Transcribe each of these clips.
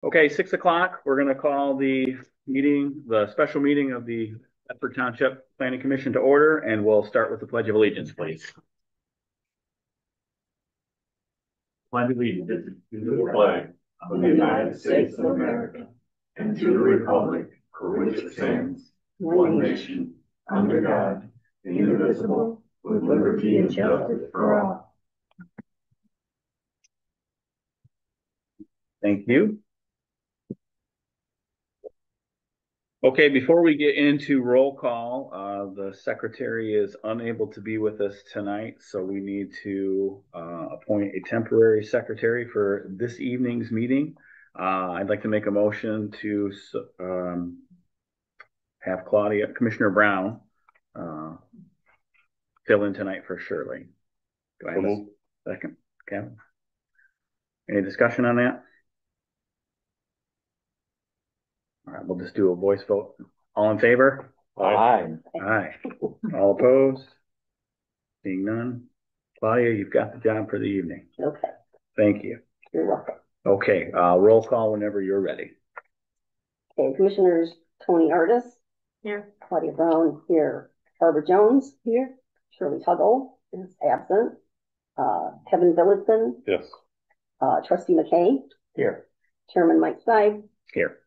Okay, 6 o'clock. We're going to call the meeting, the special meeting of the Bedford Township Planning Commission to order, and we'll start with the Pledge of Allegiance, please. Pledge of allegiance to the flag of the United States of America and to the republic for which it stands, one nation, under God, indivisible, with liberty and justice for all. Thank you. Okay, before we get into roll call, the secretary is unable to be with us tonight, so we need to appoint a temporary secretary for this evening's meeting. I'd like to make a motion to have Commissioner Brown, fill in tonight for Shirley. Do I have a second, Kevin? Any discussion on that? All right, we'll just do a voice vote. All in favor? Aye. Aye. All opposed? Seeing none. Claudia, you've got the job for the evening. Okay. Thank you. You're welcome. Okay, roll call whenever you're ready. Okay, Commissioners Tony Artis. Here. Claudia Brown here. Barbara Jones here. Shirley Tuggle is absent. Kevin Billitson. Yes. Trustee McKay. Here. Chairman Mike Seib. Here.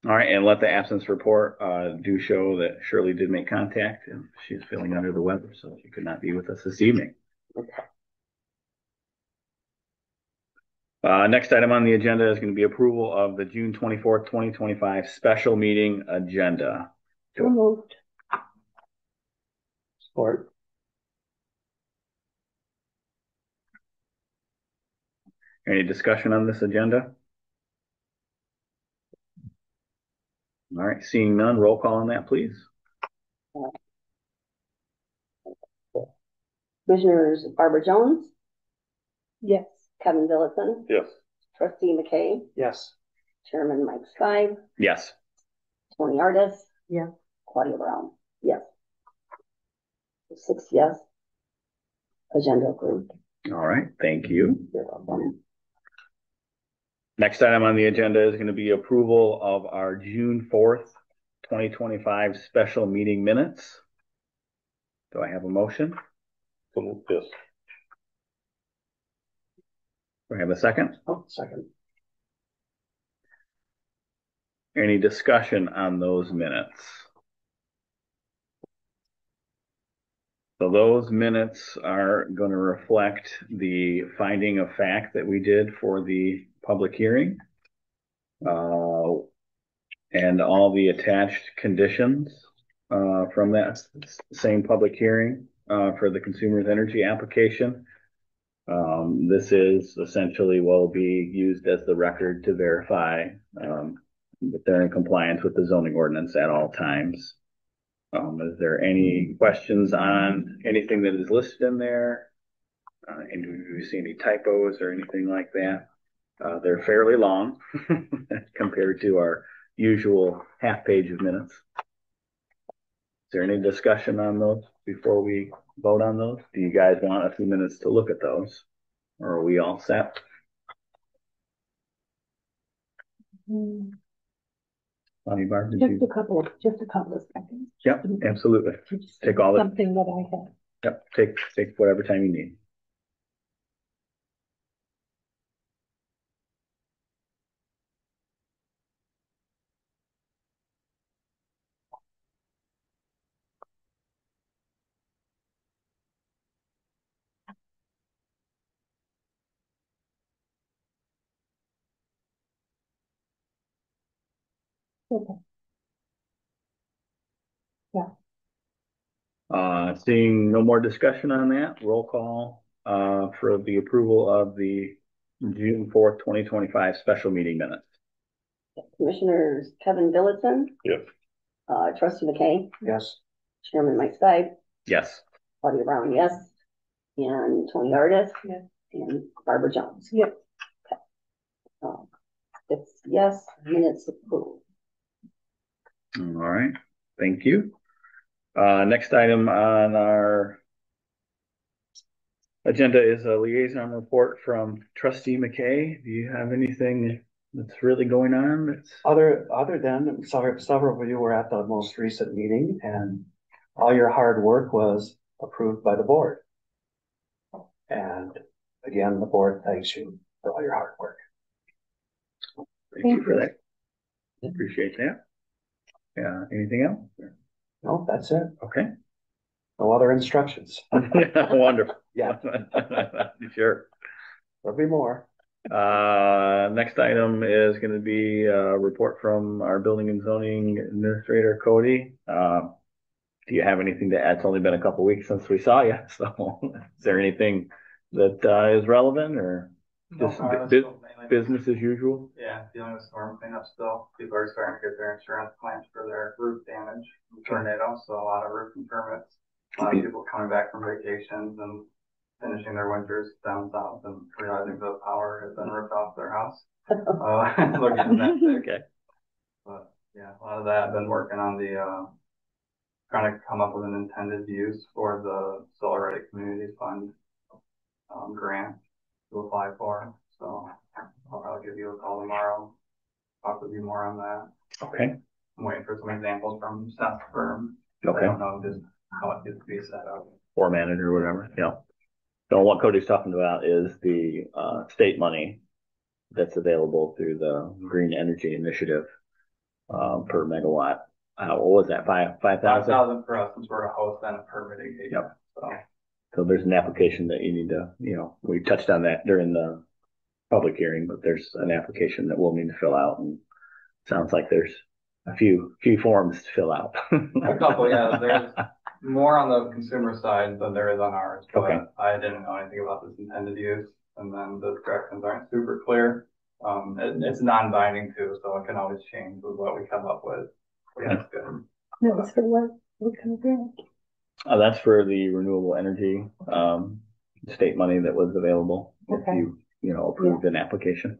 All right, and let the absence report do show that Shirley did make contact and she's feeling under the weather, so she could not be with us this evening. Okay. Next item on the agenda is going to be approval of the June 24th, 2025 special meeting agenda. So moved. Support. Any discussion on this agenda? All right, seeing none, roll call on that, please. Commissioners Barbara Jones. Yes. Kevin Billitson. Yes. Trustee McKay. Yes. Chairman Mike Seib. Yes. Tony Artis. Yeah. Claudia Brown. Yes. 6 yes. Agenda approved. All right, thank you. You're welcome. Next item on the agenda is going to be approval of our June 4th, 2025 special meeting minutes. Do I have a motion? Yes. Do I have a second? Oh, second. Any discussion on those minutes? So those minutes are going to reflect the finding of fact that we did for the public hearing, and all the attached conditions from that same public hearing for the consumer's energy application. This is essentially will be used as the record to verify that they're in compliance with the zoning ordinance at all times. Is there any questions on anything that is listed in there? And do you see any typos or anything like that? They're fairly long compared to our usual half page of minutes. Is there any discussion on those before we vote on those? Do you guys want a few minutes to look at those? Or are we all set? Bonnie Barb, Just a couple of seconds. Yep, absolutely. Take all something that I have. Yep, take whatever time you need. Okay. Yeah. Seeing no more discussion on that, roll call for the approval of the June 4th, 2025 special meeting minutes. Commissioners Kevin Billitson. Yes. Trustee McKay. Yes. Chairman Mike Seib. Yes. Claudia Brown, yes. And Tony Artis. Yes. And Barbara Jones. Yep. Okay. 6 yes, minutes approved. All right, thank you. Next item on our agenda is a liaison report from Trustee McKay. Do you have anything that's really going on? Other than several of you were at the most recent meeting and all your hard work was approved by the board. And again, the board thanks you for all your hard work. Thank you for that. Appreciate that. Yeah. Anything else? No, that's it. Okay. No other instructions. Wonderful. Yeah. Sure. There'll be more. Next item is going to be a report from our building and zoning administrator, Cody. Do you have anything to add? It's only been a couple weeks since we saw you. So is there anything that is relevant or just business as usual? Yeah, dealing with storm cleanup still. People are starting to get their insurance claims for their roof damage from tornado, so a lot of roofing permits. A lot of people coming back from vacations and finishing their winters down south and realizing the power has been ripped off their house. Looking at that. Okay. But yeah, a lot of that. I've been working on the trying to come up with an intended use for the Solar Ready Community Fund grant to apply for. So I'll probably give you a call tomorrow. Talk with you more on that. Okay. I'm waiting for some examples from Seth's firm. Okay. I don't know just how it needs to be set up. Or manager or whatever. Yeah. So what Cody's talking about is the state money that's available through the Green Energy Initiative per megawatt. What was that? 5,000? 5,000 for us since we're a host and a permitting agent. Yep. So there's an application that you need to, we touched on that during the public hearing, but there's an application that we'll need to fill out, and sounds like there's a few forms to fill out. A couple, yeah. There's more on the consumer side than there is on ours. But okay. I didn't know anything about this intended use, and then the directions aren't super clear. It's non-binding too, so it can always change with what we come up with. Yeah, that's good. No, it's for what kind of grant? That's for the renewable energy state money that was available if you approved an application.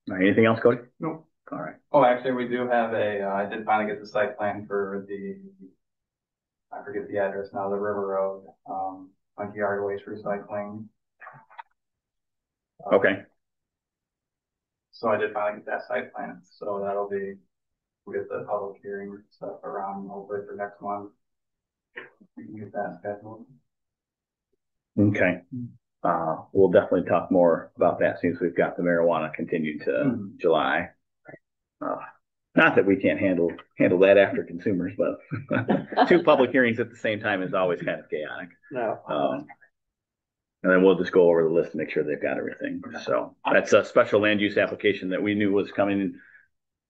All right, anything else, Cody? No. All right. Oh, actually, we do have I did finally get the site plan for I forget the address now, the River Road, Monkey Yard Waste Recycling. Okay. So I did finally get that site plan. So we'll get the public hearing stuff around hopefully for next month. We can get that scheduled. Okay. We'll definitely talk more about that since we've got the marijuana continued to July. Not that we can't handle that after consumers, but 2 public hearings at the same time is always kind of chaotic. No. And then we'll just go over the list to make sure they've got everything. So that's a special land use application that we knew was coming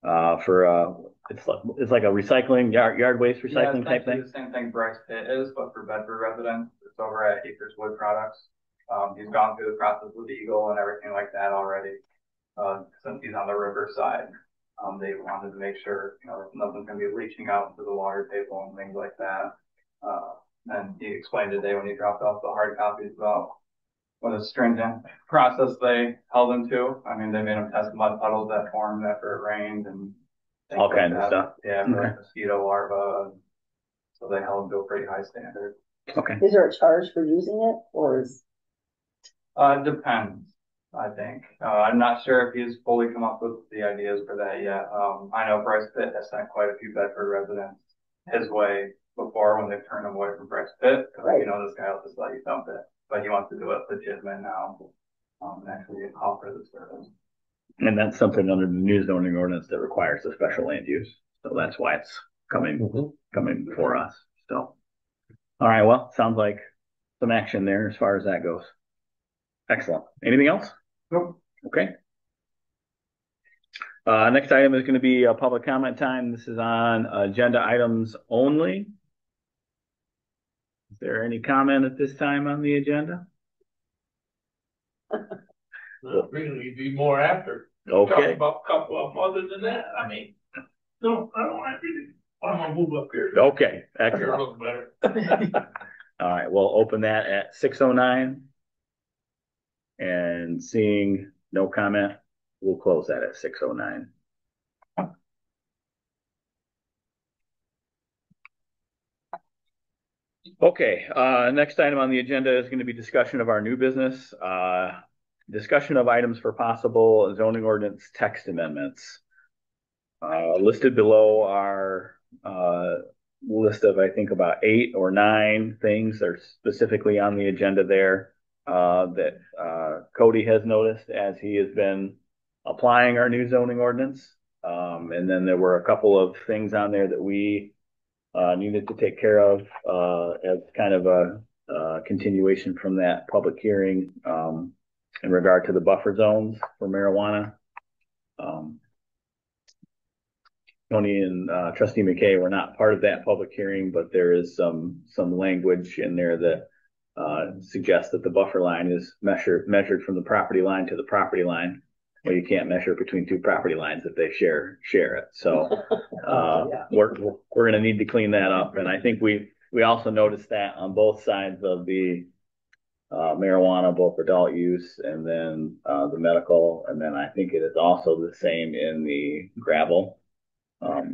for it's like a recycling yard waste recycling type thing. The same thing Bryce Pitt is, but for Bedford residents. It's over at Acres Wood Products. He's gone through the process with Eagle and everything like that already. Since he's on the river side, they wanted to make sure nothing's going to be leaching out into the water table and things like that. And he explained today when he dropped off the hard copies about what a stringent process they held him to. I mean, they made him test mud puddles that formed after it rained and all kinds of stuff. Yeah, for like mosquito larvae. So they held him to a pretty high standard. Okay. Is there a charge for using it, or is? Depends, I think. I'm not sure if he's fully come up with the ideas for that yet. I know Bryce Pitt has sent quite a few Bedford residents his way before when they've turned him away from Bryce Pitt. Because, this guy will just let you dump it. But he wants to do it legitimate now, and actually offer the service. And that's something under the new zoning ordinance that requires a special land use. So that's why it's coming before us. So, all right. Well, sounds like some action there as far as that goes. Excellent. Anything else? Nope. Okay. Next item is going to be a public comment time. This is on agenda items only. Is there any comment at this time on the agenda? Not really, be more after. Okay. Talk about a couple of them. Other than that, I mean, no, I don't want really. I'm gonna move up here. Okay, Here excellent. look better. All right, we'll open that at 6:09. And seeing no comment, we'll close that at 6:09. Okay, next item on the agenda is going to be discussion of our new business. Discussion of items for possible zoning ordinance text amendments. Listed below our list of, I think, about 8 or 9 things that are specifically on the agenda there that Cody has noticed as he has been applying our new zoning ordinance. And then there were a couple of things on there that we needed to take care of as kind of a continuation from that public hearing in regard to the buffer zones for marijuana. Tony and Trustee McKay were not part of that public hearing, but there is some language in there that suggests that the buffer line is measured from the property line to the property line. Well, you can't measure between 2 property lines if they share it. So yeah. we're going to need to clean that up, and I think we also noticed that on both sides of the marijuana, both adult use and then the medical, and then I think it is also the same in the gravel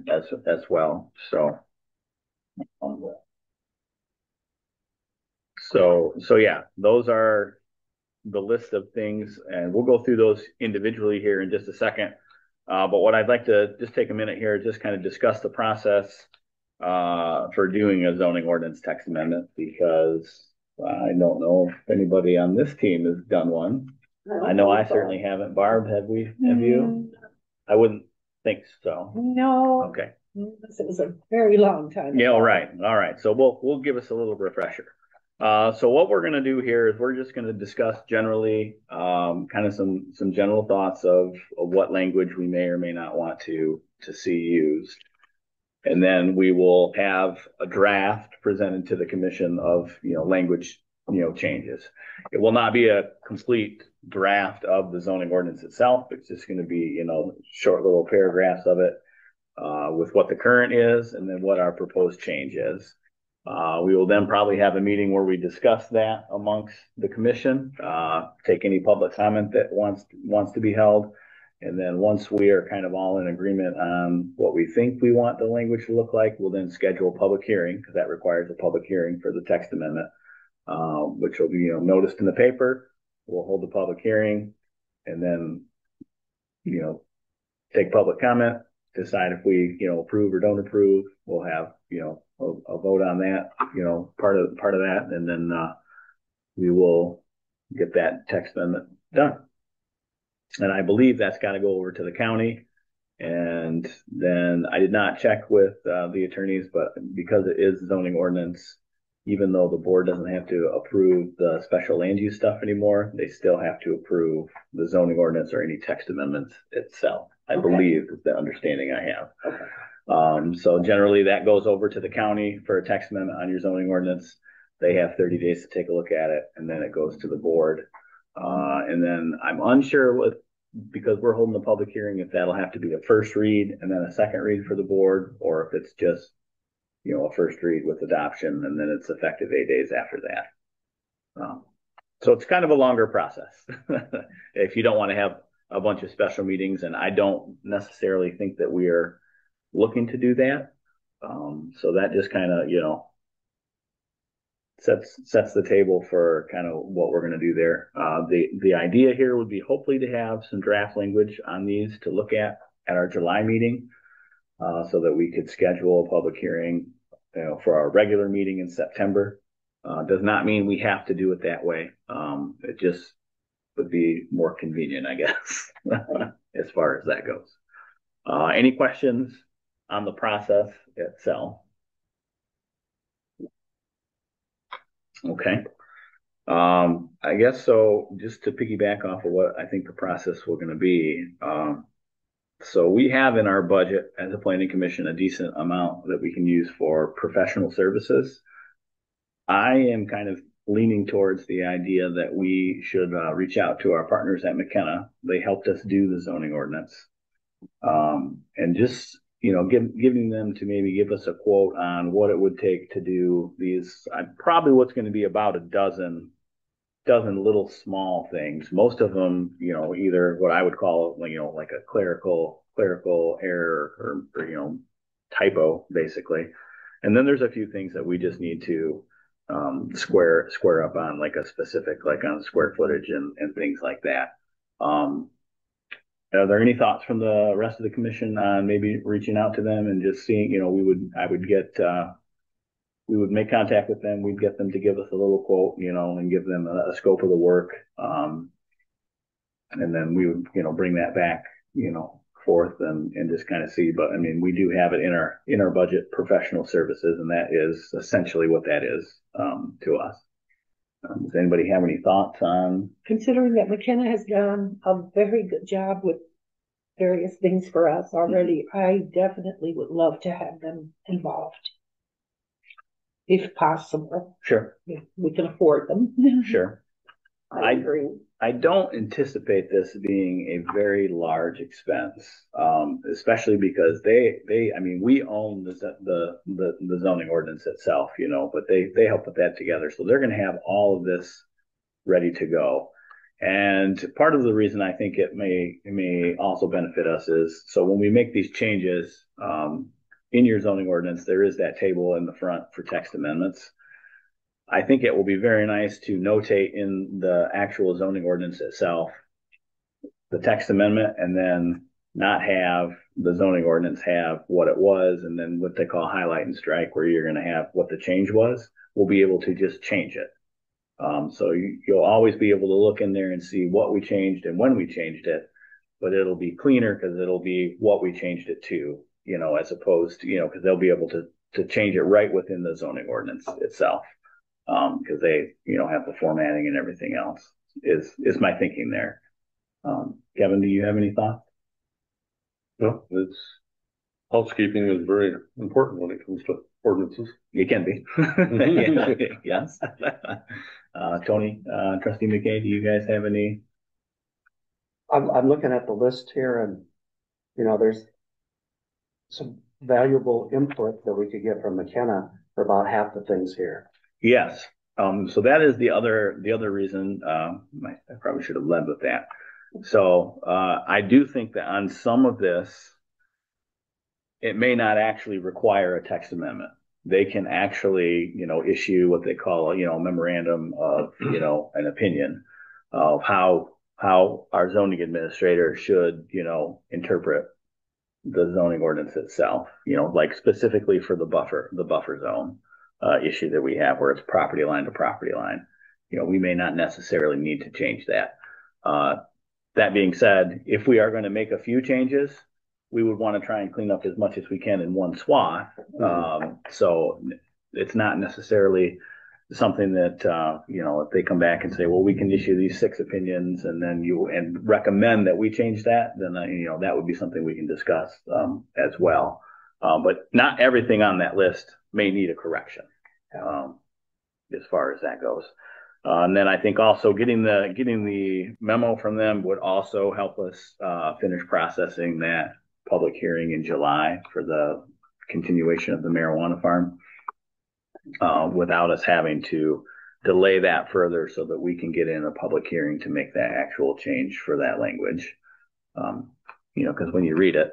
as well. So yeah, those are the list of things, and we'll go through those individually here in just a second. But what I'd like to just take a minute here, just kind of discuss the process for doing a zoning ordinance text amendment, because I don't know if anybody on this team has done one. I know I certainly haven't. Barb, have we? Have you? I wouldn't think so. No. Okay. This was a very long time ago. Yeah, all right. All right. So we'll give us a little refresher. So what we're going to do here is we're just going to discuss generally kind of some general thoughts of what language we may or may not want to see used. And then we will have a draft presented to the commission of, language, changes. It will not be a complete draft of the zoning ordinance itself. It's just going to be, short little paragraphs of it with what the current is and then what our proposed change is. We will then probably have a meeting where we discuss that amongst the commission, take any public comment that wants to be held. And then once we are kind of all in agreement on what we think we want the language to look like, we'll then schedule a public hearing, because that requires a public hearing for the text amendment, which will be noticed in the paper. We'll hold the public hearing and then take public comment, decide if we approve or don't approve. We'll have a vote on that, part of that, and then we will get that text amendment done. And I believe that's got to go over to the county. And then I did not check with the attorneys, but because it is zoning ordinance, even though the board doesn't have to approve the special land use stuff anymore, they still have to approve the zoning ordinance or any text amendments itself. I believe is the understanding I have. Okay. So generally that goes over to the county for a text amendment on your zoning ordinance. They have 30 days to take a look at it, and then it goes to the board. And then I'm unsure because we're holding the public hearing, if that'll have to be a first read and then a second read for the board, or if it's just, a first read with adoption and then it's effective 8 days after that. So it's kind of a longer process if you don't want to have a bunch of special meetings, and I don't necessarily think that we are looking to do that. So that just kind of, sets the table for kind of what we're going to do there. The idea here would be hopefully to have some draft language on these to look at our July meeting, so that we could schedule a public hearing, for our regular meeting in September. Does not mean we have to do it that way. It just would be more convenient, I guess, as far as that goes. Any questions on the process itself? Okay. I guess so. Just to piggyback off of what I think the process will going to be. So we have in our budget as a planning commission a decent amount that we can use for professional services. I am kind of leaning towards the idea that we should reach out to our partners at McKenna. They helped us do the zoning ordinance, and just giving them to maybe give us a quote on what it would take to do these. Probably what's going to be about a dozen little small things. Most of them, either what I would call, like a clerical error or typo, basically. And then there's a few things that we just need to square up on like a specific, like on square footage and things like that. Are there any thoughts from the rest of the commission on maybe reaching out to them and just seeing, we would make contact with them. We'd get them to give us a little quote, and give them a scope of the work. And then we would, bring that back, forth and just kind of see. But I mean, we do have it in our budget, professional services, and that is essentially what that is, to us. Does anybody have any thoughts on? Considering that McKenna has done a very good job with various things for us already, I definitely would love to have them involved. If possible. Sure. If we can afford them. Sure. I agree. I don't anticipate this being a very large expense, especially because we own the zoning ordinance itself, but they help put that together. So they're going to have all of this ready to go. And part of the reason I think it may also benefit us is, so when we make these changes, in your zoning ordinance, there is that table in the front for text amendments. I think it will be very nice to notate in the actual zoning ordinance itself the text amendment, and then not have the zoning ordinance have what it was, and then what they call highlight and strike, where you're going to have what the change was. We'll be able to just change it. So you'll always be able to look in there and see what we changed and when we changed it, but it'll be cleaner because it'll be what we changed it to, as opposed to, because they'll be able to change it right within the zoning ordinance itself. Because they, have the formatting and everything else is my thinking there. Kevin, do you have any thoughts? No, housekeeping is very important when it comes to ordinances. It can be. Yes. Tony, Trustee McKay, do you guys have any? I'm looking at the list here, and there's some valuable input that we could get from McKenna for about half the things here. Yes. So that is the other reason. I probably should have led with that. So I do think that on some of this, it may not actually require a text amendment. They can actually, issue what they call, a memorandum of, an opinion of how our zoning administrator should, interpret the zoning ordinance itself, like specifically for the buffer zone issue that we have, where it's property line to property line. We may not necessarily need to change that. That being said, if we are going to make a few changes, we would want to try and clean up as much as we can in one swath. So it's not necessarily something that, if they come back and say, well, we can issue these 6 opinions and then and recommend that we change that, then, that would be something we can discuss as well. But not everything on that list may need a correction as far as that goes. And then I think also getting the memo from them would also help us finish processing that public hearing in July for the continuation of the marijuana farm, without us having to delay that further, so that we can get in a public hearing to make that actual change for that language. Because when you read it,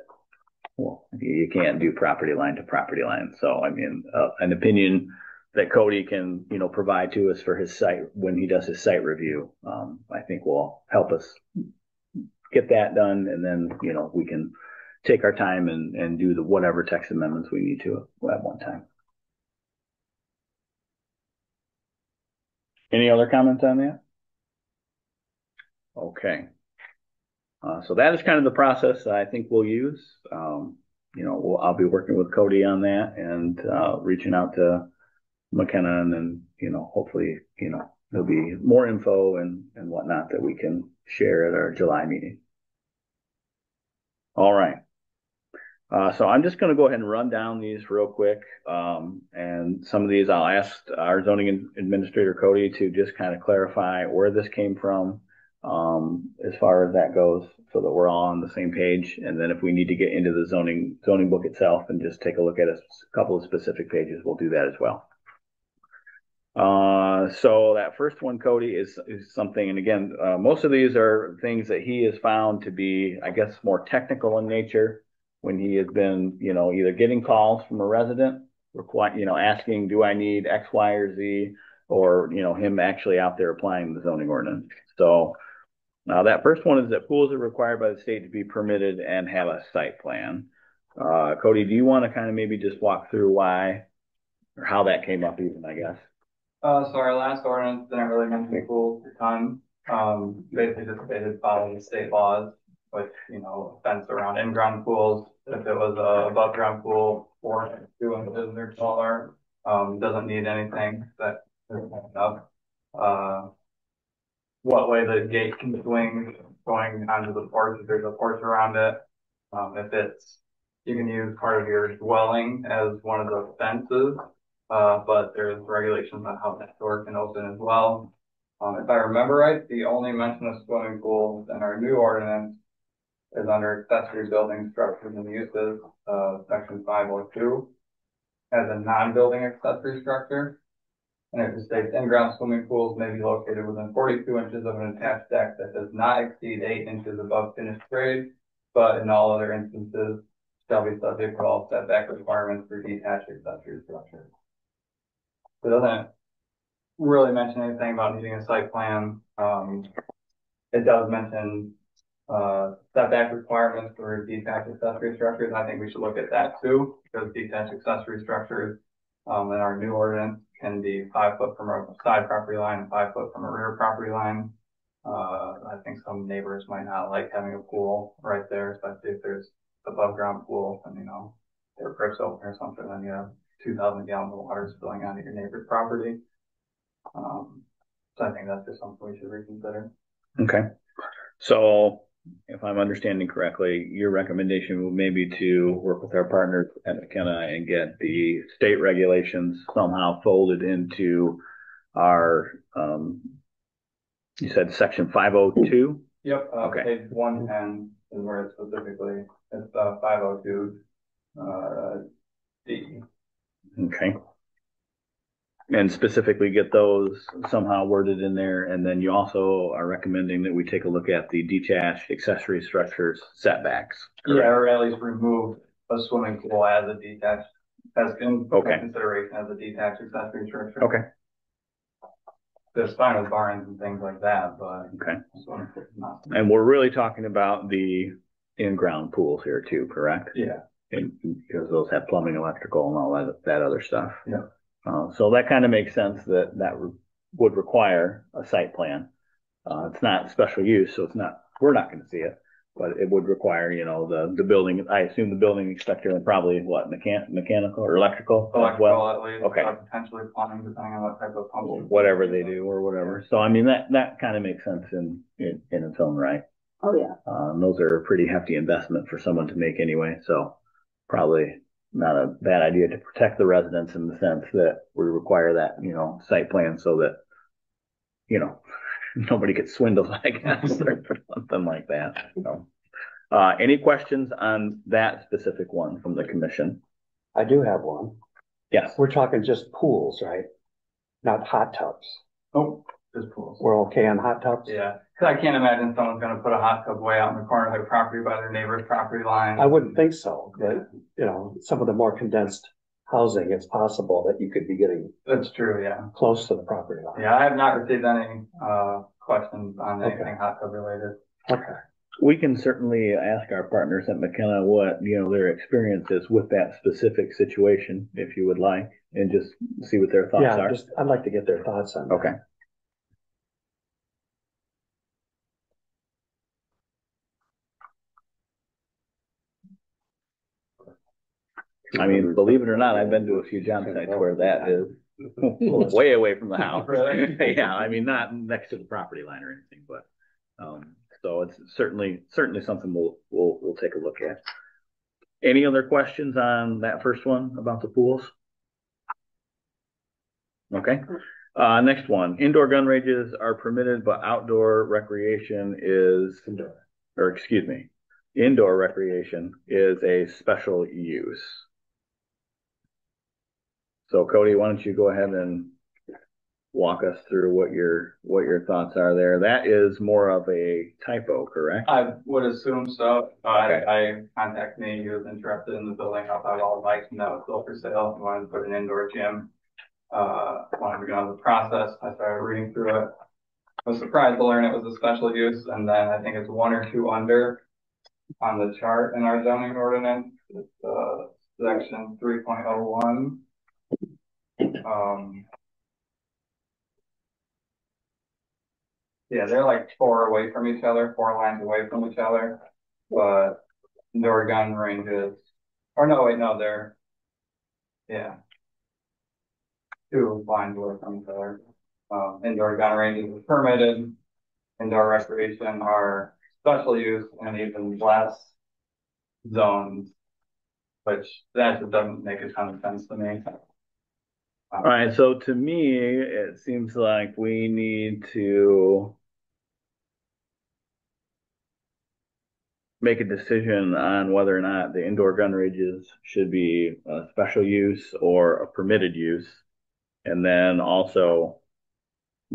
well, you can't do property line to property line. So, I mean, an opinion that Cody can, provide to us for his site when he does his site review, I think will help us get that done. And then, we can take our time and do whatever text amendments we need to at one time. Any other comments on that? Okay. So that is kind of the process that I think we'll use. I'll be working with Cody on that and reaching out to McKenna, and then, hopefully, there'll be more info and whatnot that we can share at our July meeting. All right. So I'm just going to go ahead and run down these real quick. And some of these I'll ask our zoning administrator, Cody, to just kind of clarify where this came from, as far as that goes, so that we're all on the same page. And then if we need to get into the zoning book itself and just take a look at a couple of specific pages, we'll do that as well. So that first one, Cody, is something, and again, most of these are things that he has found to be, I guess, more technical in nature when he has been, either getting calls from a resident require, asking, do I need X, Y, or Z, or, him actually out there applying the zoning ordinance. So that first one is that pools are required by the state to be permitted and have a site plan. Cody, do you want to kind of maybe just walk through why or how that came up even, I guess? So our last ordinance didn't really mention pools a ton. Basically just stated following the state laws, which, fence around in-ground pools. If it was a above ground pool, 2 inches or taller, doesn't need anything that is up. What way the gate can swing going onto the porch, if there's a porch around it. You can use part of your dwelling as one of the fences, but there's regulations on how that door can open as well. If I remember right, the only mention of swimming pools in our new ordinance is under accessory building structures and uses, section 502, as a non-building accessory structure. And it just states in-ground swimming pools may be located within 42 inches of an attached deck that does not exceed 8 inches above finished grade, but in all other instances shall be subject to all setback requirements for detached accessory structures. It doesn't really mention anything about needing a site plan. It does mention setback requirements for detached accessory structures. I think we should look at that too, because detached accessory structures in our new ordinance can be 5 foot from a side property line and 5 foot from a rear property line. I think some neighbors might not like having a pool right there, especially if there's above ground pool and, their grips open or something, then you have 2,000 gallons of water spilling onto your neighbor's property. So I think that's just something we should reconsider. Okay. So if I'm understanding correctly, your recommendation would maybe to work with our partners at McKenna and get the state regulations somehow folded into our, you said section 502? Yep. Okay. Page 110 is where it's specifically, it's 502 D. Okay. And specifically get those somehow worded in there. And then you also are recommending that we take a look at the detached accessory structures setbacks. Correct? Yeah, or at least remove a swimming pool as a detached, as in consideration as a detached accessory structure. Okay. It's fine with barns and things like that, but okay. Not. And we're really talking about the in-ground pools here too, correct? Yeah. And because those have plumbing, electrical, and all that other stuff. Yeah. So that kind of makes sense that would require a site plan. It's not special use, so we're not going to see it, but it would require, the building, I assume the building inspector and probably what, mechanical or electrical? Electrical at least, okay. Potentially plumbing, depending on what type of pump. Whatever they do or whatever. So, I mean, that kind of makes sense in its own right. Oh, yeah. Those are a pretty hefty investment for someone to make anyway, so probably not a bad idea to protect the residents in the sense that we require that, site plan so that, nobody gets swindled, I guess, or something like that. So, any questions on that specific one from the commission? I do have one. Yes. We're talking just pools, right? Not hot tubs. Oh, just pools. We're okay on hot tubs? Yeah. Cause I can't imagine someone's going to put a hot tub way out in the corner of their property by their neighbor's property line. I wouldn't think so, but some of the more condensed housing, it's possible that you could be getting. That's true. Yeah. Close to the property line. Yeah. I have not received any, questions on anything hot tub related. Okay. We can certainly ask our partners at McKenna what, their experience is with that specific situation, if you would like, and just see what their thoughts are. I'd like to get their thoughts on that. Okay. I mean, believe it or not, I've been to a few job sites where that is way away from the house. Yeah, I mean, not next to the property line or anything, but so it's certainly something we'll take a look at. Any other questions on that first one about the pools? Okay. Next one, indoor gun ranges are permitted, but indoor recreation is a special use. So Cody, why don't you go ahead and walk us through what your thoughts are there? That is more of a typo, correct? I would assume so. Okay. I contacted me. He was interested in the building outside all the lights, and that was still for sale. He wanted to put an indoor gym. Wanted to go on the process. I started reading through it. I was surprised to learn it was a special use, and then I think it's one or two under on the chart in our zoning ordinance. It's section 3.01. Yeah, they're like four away from each other, four lines away from each other, but indoor gun ranges, or no, wait, no, they're, yeah, two lines away from each other. Indoor gun ranges are permitted, indoor recreation are special use and even less zones, which that just doesn't make a ton of sense to me. All right, so to me, it seems like we need to make a decision on whether or not the indoor gun ranges should be a special use or a permitted use, and then also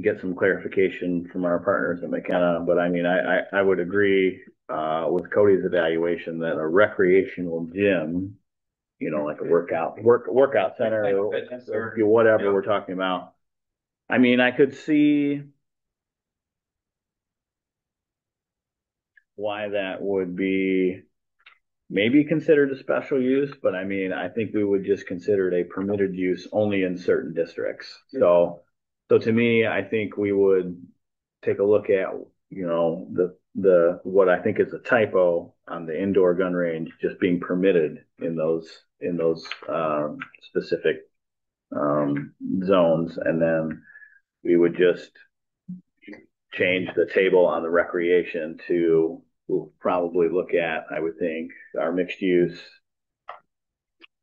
get some clarification from our partners at McKenna. But I mean, I would agree with Cody's evaluation that a recreational gym, you know, like a workout center or fitness or whatever yeah. we're talking about. I mean, I could see why that would be maybe considered a special use, but I mean, I think we would just consider it a permitted use only in certain districts. So to me, I think we would take a look at, you know, the what I think is a typo on the indoor gun range just being permitted in those specific zones, and then we would just change the table on the recreation to, we'll probably look at, I would think, our mixed use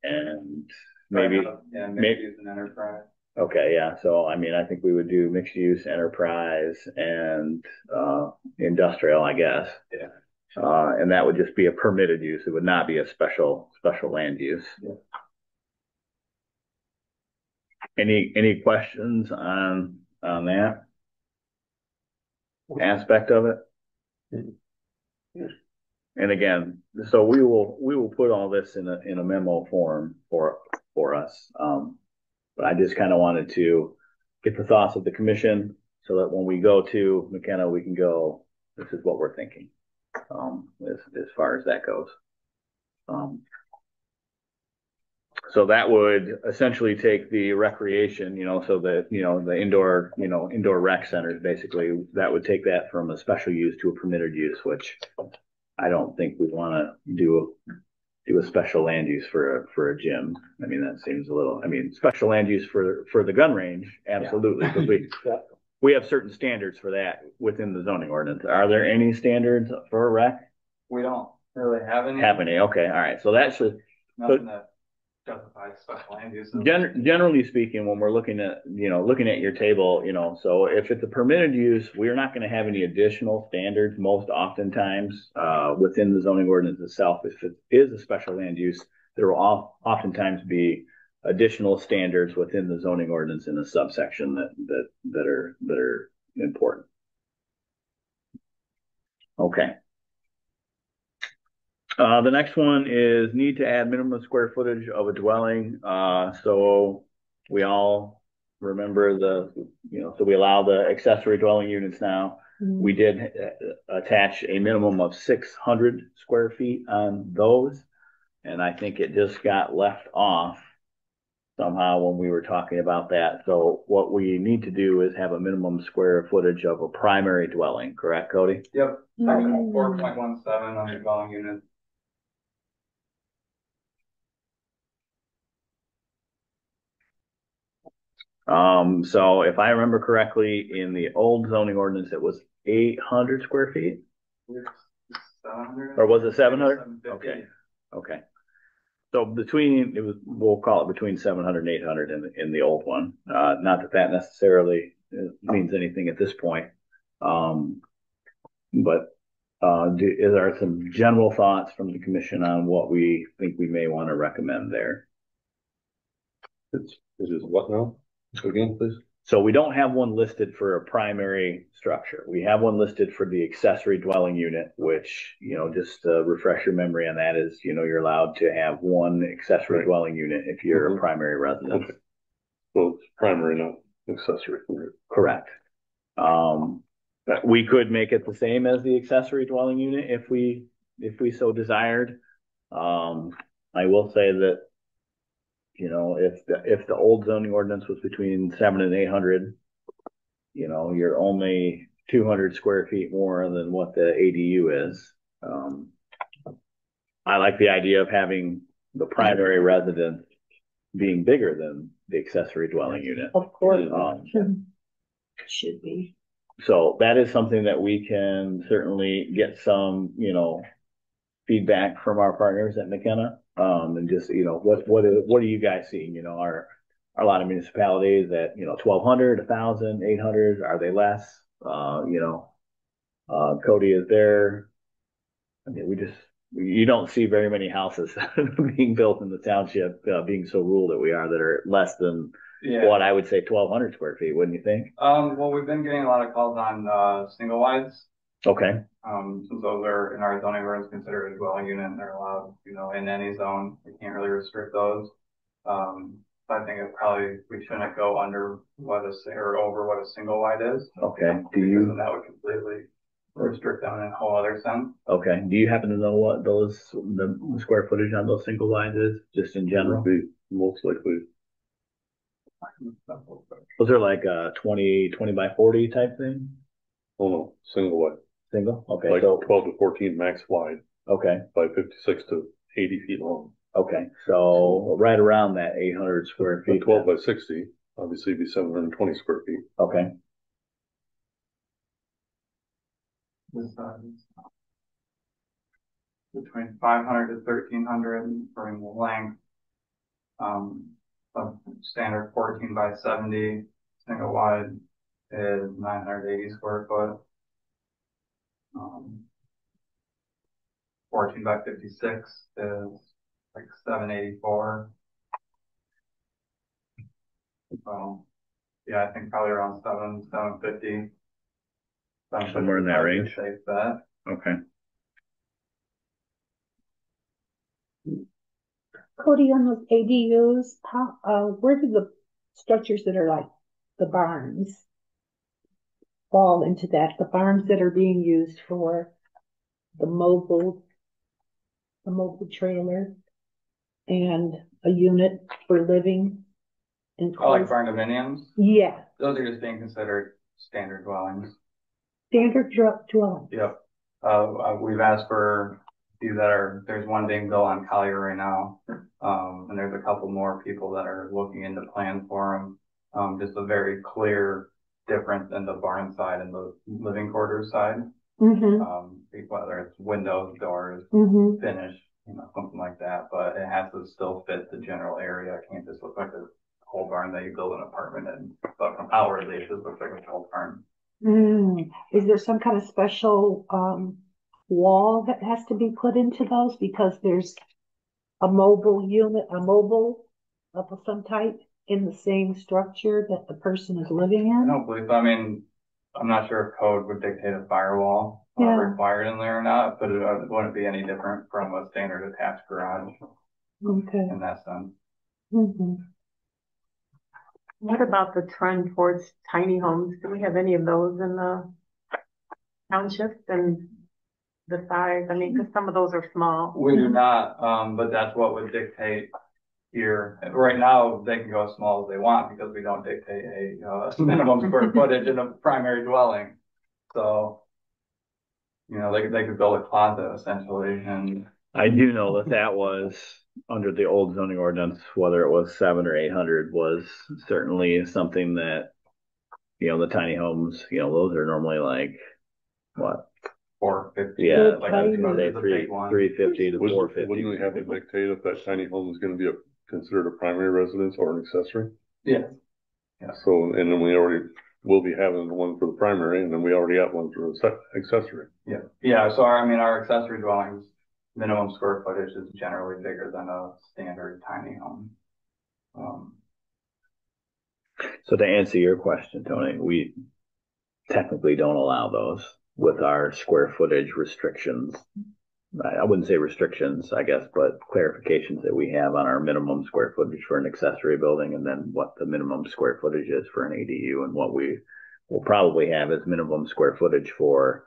and maybe mixed use and enterprise. Okay, yeah. So I mean, I think we would do mixed use, enterprise, and industrial, I guess. Yeah. And that would just be a permitted use. It would not be a special land use. Yeah. Any questions on that aspect of it? And again, so we will put all this in a memo form for us. But I just kind of wanted to get the thoughts of the commission so that when we go to McKenna, we can go, this is what we're thinking, as far as that goes. So that would essentially take the recreation, you know, so that, you know, the indoor rec centers, basically, that would take that from a special use to a permitted use, which I don't think we want to do a special land use for a gym. I mean, that seems a little, I mean, special land use for the gun range, absolutely. Because we have certain standards for that within the zoning ordinance. Are there any standards for a rec? We don't really have any. Okay, all right. So that should, nothing that justifies special land use. Generally speaking, when we're looking at your table, you know, so if it's a permitted use, we're not going to have any additional standards most oftentimes within the zoning ordinance itself. If it is a special land use, there will oftentimes be additional standards within the zoning ordinance in a subsection that are important. Okay. The next one is need to add minimum square footage of a dwelling. So we all remember so we allow the accessory dwelling units now. Mm-hmm. We did attach a minimum of 600 square feet on those. And I think it just got left off somehow when we were talking about that. So what we need to do is have a minimum square footage of a primary dwelling, correct, Cody? Yep. Section 4.17 on the dwelling unit. So if I remember correctly, in the old zoning ordinance, it was 800 square feet? 700? Or was it 700? Okay. So we'll call it between 700 and 800 in the old one. Not that necessarily means anything at this point. But is there some general thoughts from the commission on what we think we may want to recommend there? This is what now? Again, please. So we don't have one listed for a primary structure. We have one listed for the accessory dwelling unit, which, just to refresh your memory on that is, you're allowed to have one accessory dwelling unit if you're a primary resident. Okay. Well, it's primary, not accessory. Correct. We could make it the same as the accessory dwelling unit if we so desired. I will say that, if the old zoning ordinance was between 700 and 800, you're only 200 square feet more than what the ADU is. I like the idea of having the primary residence being bigger than the accessory dwelling unit. Of course, should be. So that is something that we can certainly get some, feedback from our partners at McKenna. And just, what are you guys seeing? Are a lot of municipalities at, 1,200, 1,000, 800, are they less? Cody is there. I mean, you don't see very many houses being built in the township, being so rural that we are, that are less than what I would say 1,200 square feet, wouldn't you think? Well, we've been getting a lot of calls on single wides. Okay. Since those are in our zoning ordinance considered a dwelling unit, and they're allowed, in any zone. We can't really restrict those. I think we shouldn't go under or over what a single wide is. Okay. Then that would completely restrict them in a whole other sense. Okay. Do you happen to know what the square footage on those single wides is, just in general? Would be most likely. Those are like a 20 by 40 type thing? Oh no, single wide. Single? Okay. Like so 12 to 14 max wide. Okay. By 56 to 80 feet long. Okay. So right around that 800 square feet. 12 by 60, obviously it'd be 720 square feet. Okay. This between 500 to 1,300 for the length. A standard 14 by 70 single wide is 980 square foot. 14 by 56 is like 784. So yeah, I think probably around 750. Somewhere in that range. Safe bet. Okay. Cody, on those ADUs, where do the structures that are like the barns fall into that? The barns that are being used for the mobile trailer and a unit for living. Like barn dominiums? Yeah. Those are just being considered standard dwellings. Standard dwellings. Yep. We've asked for there's one being built on Collier right now. And there's a couple more people that are looking into plans for them. Just a very clear difference in the barn side and the living quarters side. Mm-hmm. Whether it's windows, doors, finish, something like that, but it has to still fit the general area. It can't just look like a whole barn that you build an apartment in. But from outwardly, it just looks like a whole barn. Is there some kind of special wall that has to be put into those because there's a mobile unit, of some type in the same structure that the person is living in? I don't believe so. I mean, I'm not sure if code would dictate a firewall required in there or not, but it wouldn't be any different from a standard attached garage. Okay. In that sense. Mm-hmm. What about the trend towards tiny homes? Do we have any of those in the township and the size? I mean, because some of those are small. We do not, but that's what would dictate here. Right now, they can go as small as they want because we don't dictate a minimum square footage in a primary dwelling. So, they could build a closet essentially. And I do know that was under the old zoning ordinance, whether it was 700 or 800 was certainly something that, the tiny homes, those are normally like what? 450. Yeah, like I was gonna say 350 to 450. Wouldn't we have to dictate if that tiny home is going to be considered a primary residence or an accessory? Yes. Yeah. So, and then we already will be having one for the primary, and then we already have one for the accessory. Yeah. Yeah. So our accessory dwellings minimum square footage is generally bigger than a standard tiny home. So to answer your question, Tony, we technically don't allow those with our square footage restrictions. I wouldn't say restrictions, I guess, but clarifications that we have on our minimum square footage for an accessory building, and then what the minimum square footage is for an ADU, and what we will probably have as minimum square footage for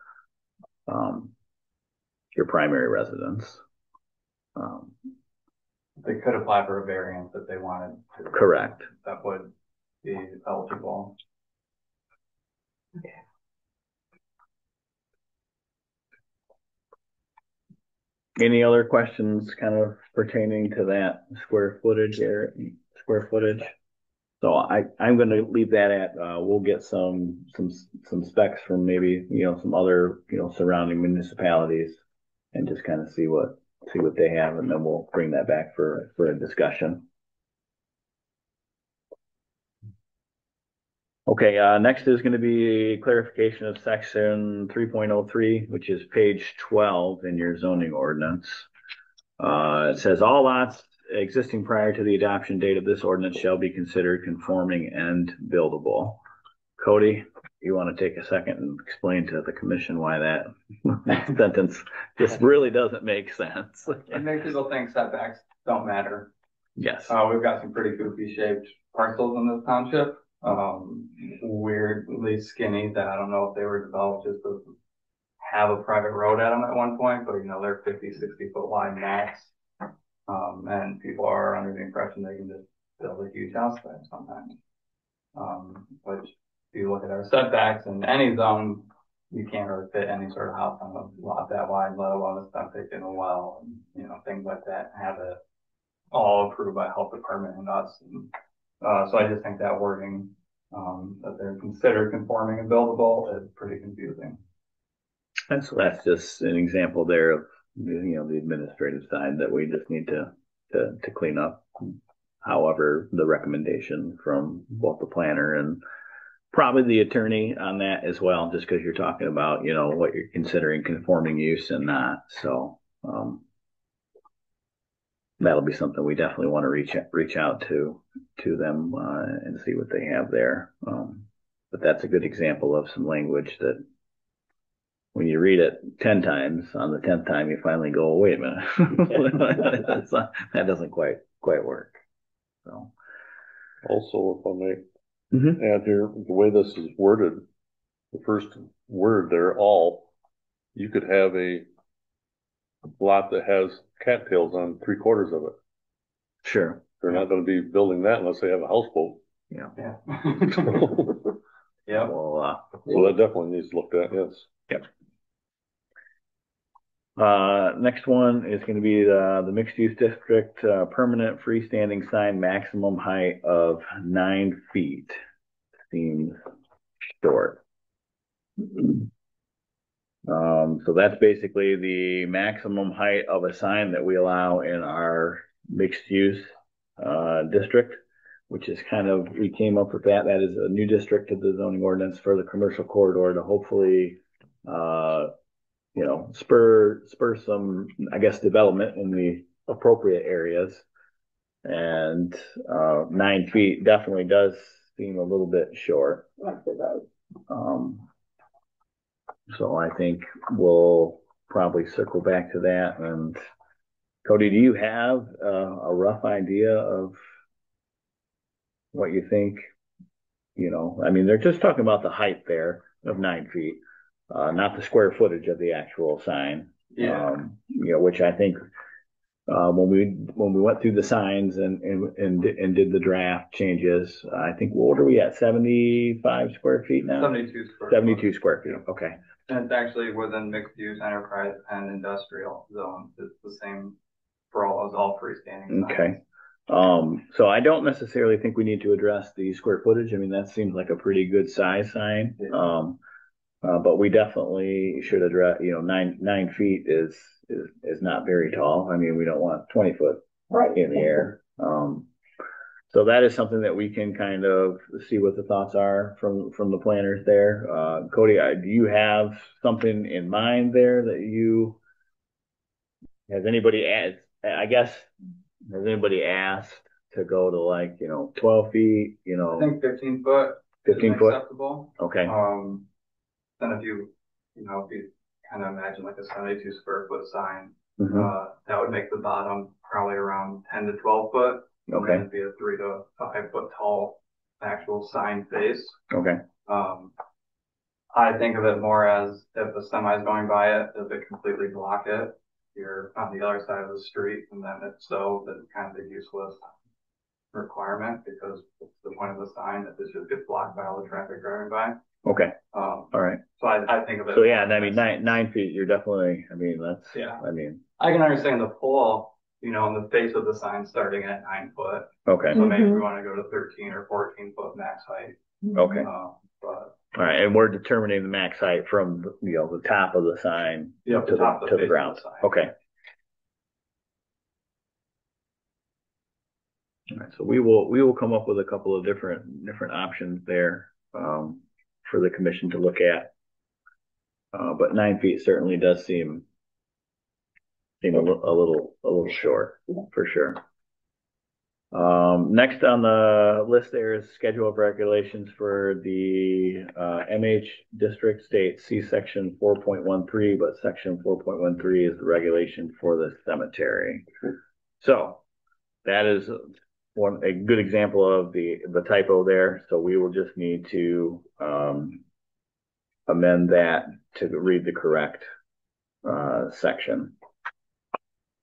your primary residence. They could apply for a variance if they wanted to. Correct. That would be eligible. Okay. Any other questions kind of pertaining to that square footage there, square footage? So I'm going to leave that at, we'll get some specs from maybe, some other, surrounding municipalities and just kind of see what they have, and then we'll bring that back for a discussion. Okay, next is going to be clarification of section 3.03, which is page 12 in your zoning ordinance. It says all lots existing prior to the adoption date of this ordinance shall be considered conforming and buildable. Cody, you want to take a second and explain to the commission why that sentence just really doesn't make sense? It makes people think setbacks don't matter. Yes. We've got some pretty goofy shaped parcels in this township. Weirdly skinny that I don't know if they were developed just to have a private road at them at one point, but they're 50, 60 foot wide max. And people are under the impression they can just build a huge house there sometimes. Which if you look at our setbacks in any zone, you can't really fit any sort of house on a lot that wide, let alone a septic in a well, and things like that. Have it all approved by health department and us. And, so I just think that wording, that they're considered conforming and buildable is pretty confusing. And so that's just an example there of, the administrative side that we just need to clean up. However, the recommendation from both the planner and probably the attorney on that as well, just because you're talking about, what you're considering conforming use and not. So, that'll be something we definitely want to reach out to them and see what they have there. But that's a good example of some language that when you read it 10 times, on the 10th time, you finally go, wait a minute, that doesn't quite work. So, also, if I may add here, the way this is worded, the first word there, all, you could have a lot that has cattails on 3/4 of it. Sure. They're not going to be building that unless they have a houseboat. Yeah. Yeah. Well, so that definitely needs looked at. Yes. Yep. Next one is going to be the mixed use district, permanent freestanding sign, maximum height of 9 feet. Seems short. So that's basically the maximum height of a sign that we allow in our mixed use district, which is we came up with that. That is a new district to the zoning ordinance for the commercial corridor to hopefully, spur some, I guess, development in the appropriate areas. And 9 feet definitely does seem a little bit short. So I think we'll probably circle back to that. And Cody, do you have a rough idea of what you think? They're just talking about the height there of 9 feet, not the square footage of the actual sign. Yeah. Which I think when we went through the signs and did the draft changes, I think what are we at, 75 square feet now? 72 square feet. Okay. And it's actually within mixed use, enterprise, and industrial zones. It's the same for all freestanding signs. Okay. So I don't necessarily think we need to address the square footage. That seems like a pretty good size sign. Yeah. But we definitely should address, 9 feet is not very tall. We don't want 20 foot in the air. So that is something that we can kind of see what the thoughts are from the planners there. Cody, do you have something in mind there that has anybody asked to go to like, 12 feet, I think 15 foot. 15 is foot? acceptable. Okay. Then if you kind of imagine like a 72 square foot sign, Mhm. that would make the bottom probably around 10 to 12 foot. And Okay. then it'd be a 3 to 5 foot tall actual sign face. Okay. I think of it more as if the semi's going by it, does it completely block it? You're on the other side of the street, and then if so, then it's kind of a useless requirement because what's the point of the sign if it just gets blocked by all the traffic driving by? Okay. All right. So I think of it. So yeah, I mean, 9 feet, you're definitely, I mean, that's, Yeah. I mean, I can understand the pole, on the face of the sign starting at 9 foot. okay. So maybe we want to go to 13 or 14 foot max height. Okay. But All right. And we're determining the max height from, the top of the sign yeah, to the ground. The sign. Okay. All right. So we will come up with a couple of different options there, for the commission to look at. But 9 feet certainly does seem a little short for sure. Next on the list there is schedule of regulations for the MH district state. See section 4.13, but section 4.13 is the regulation for the cemetery. So that is a good example of the typo there. So we will just need to amend that to read the correct section.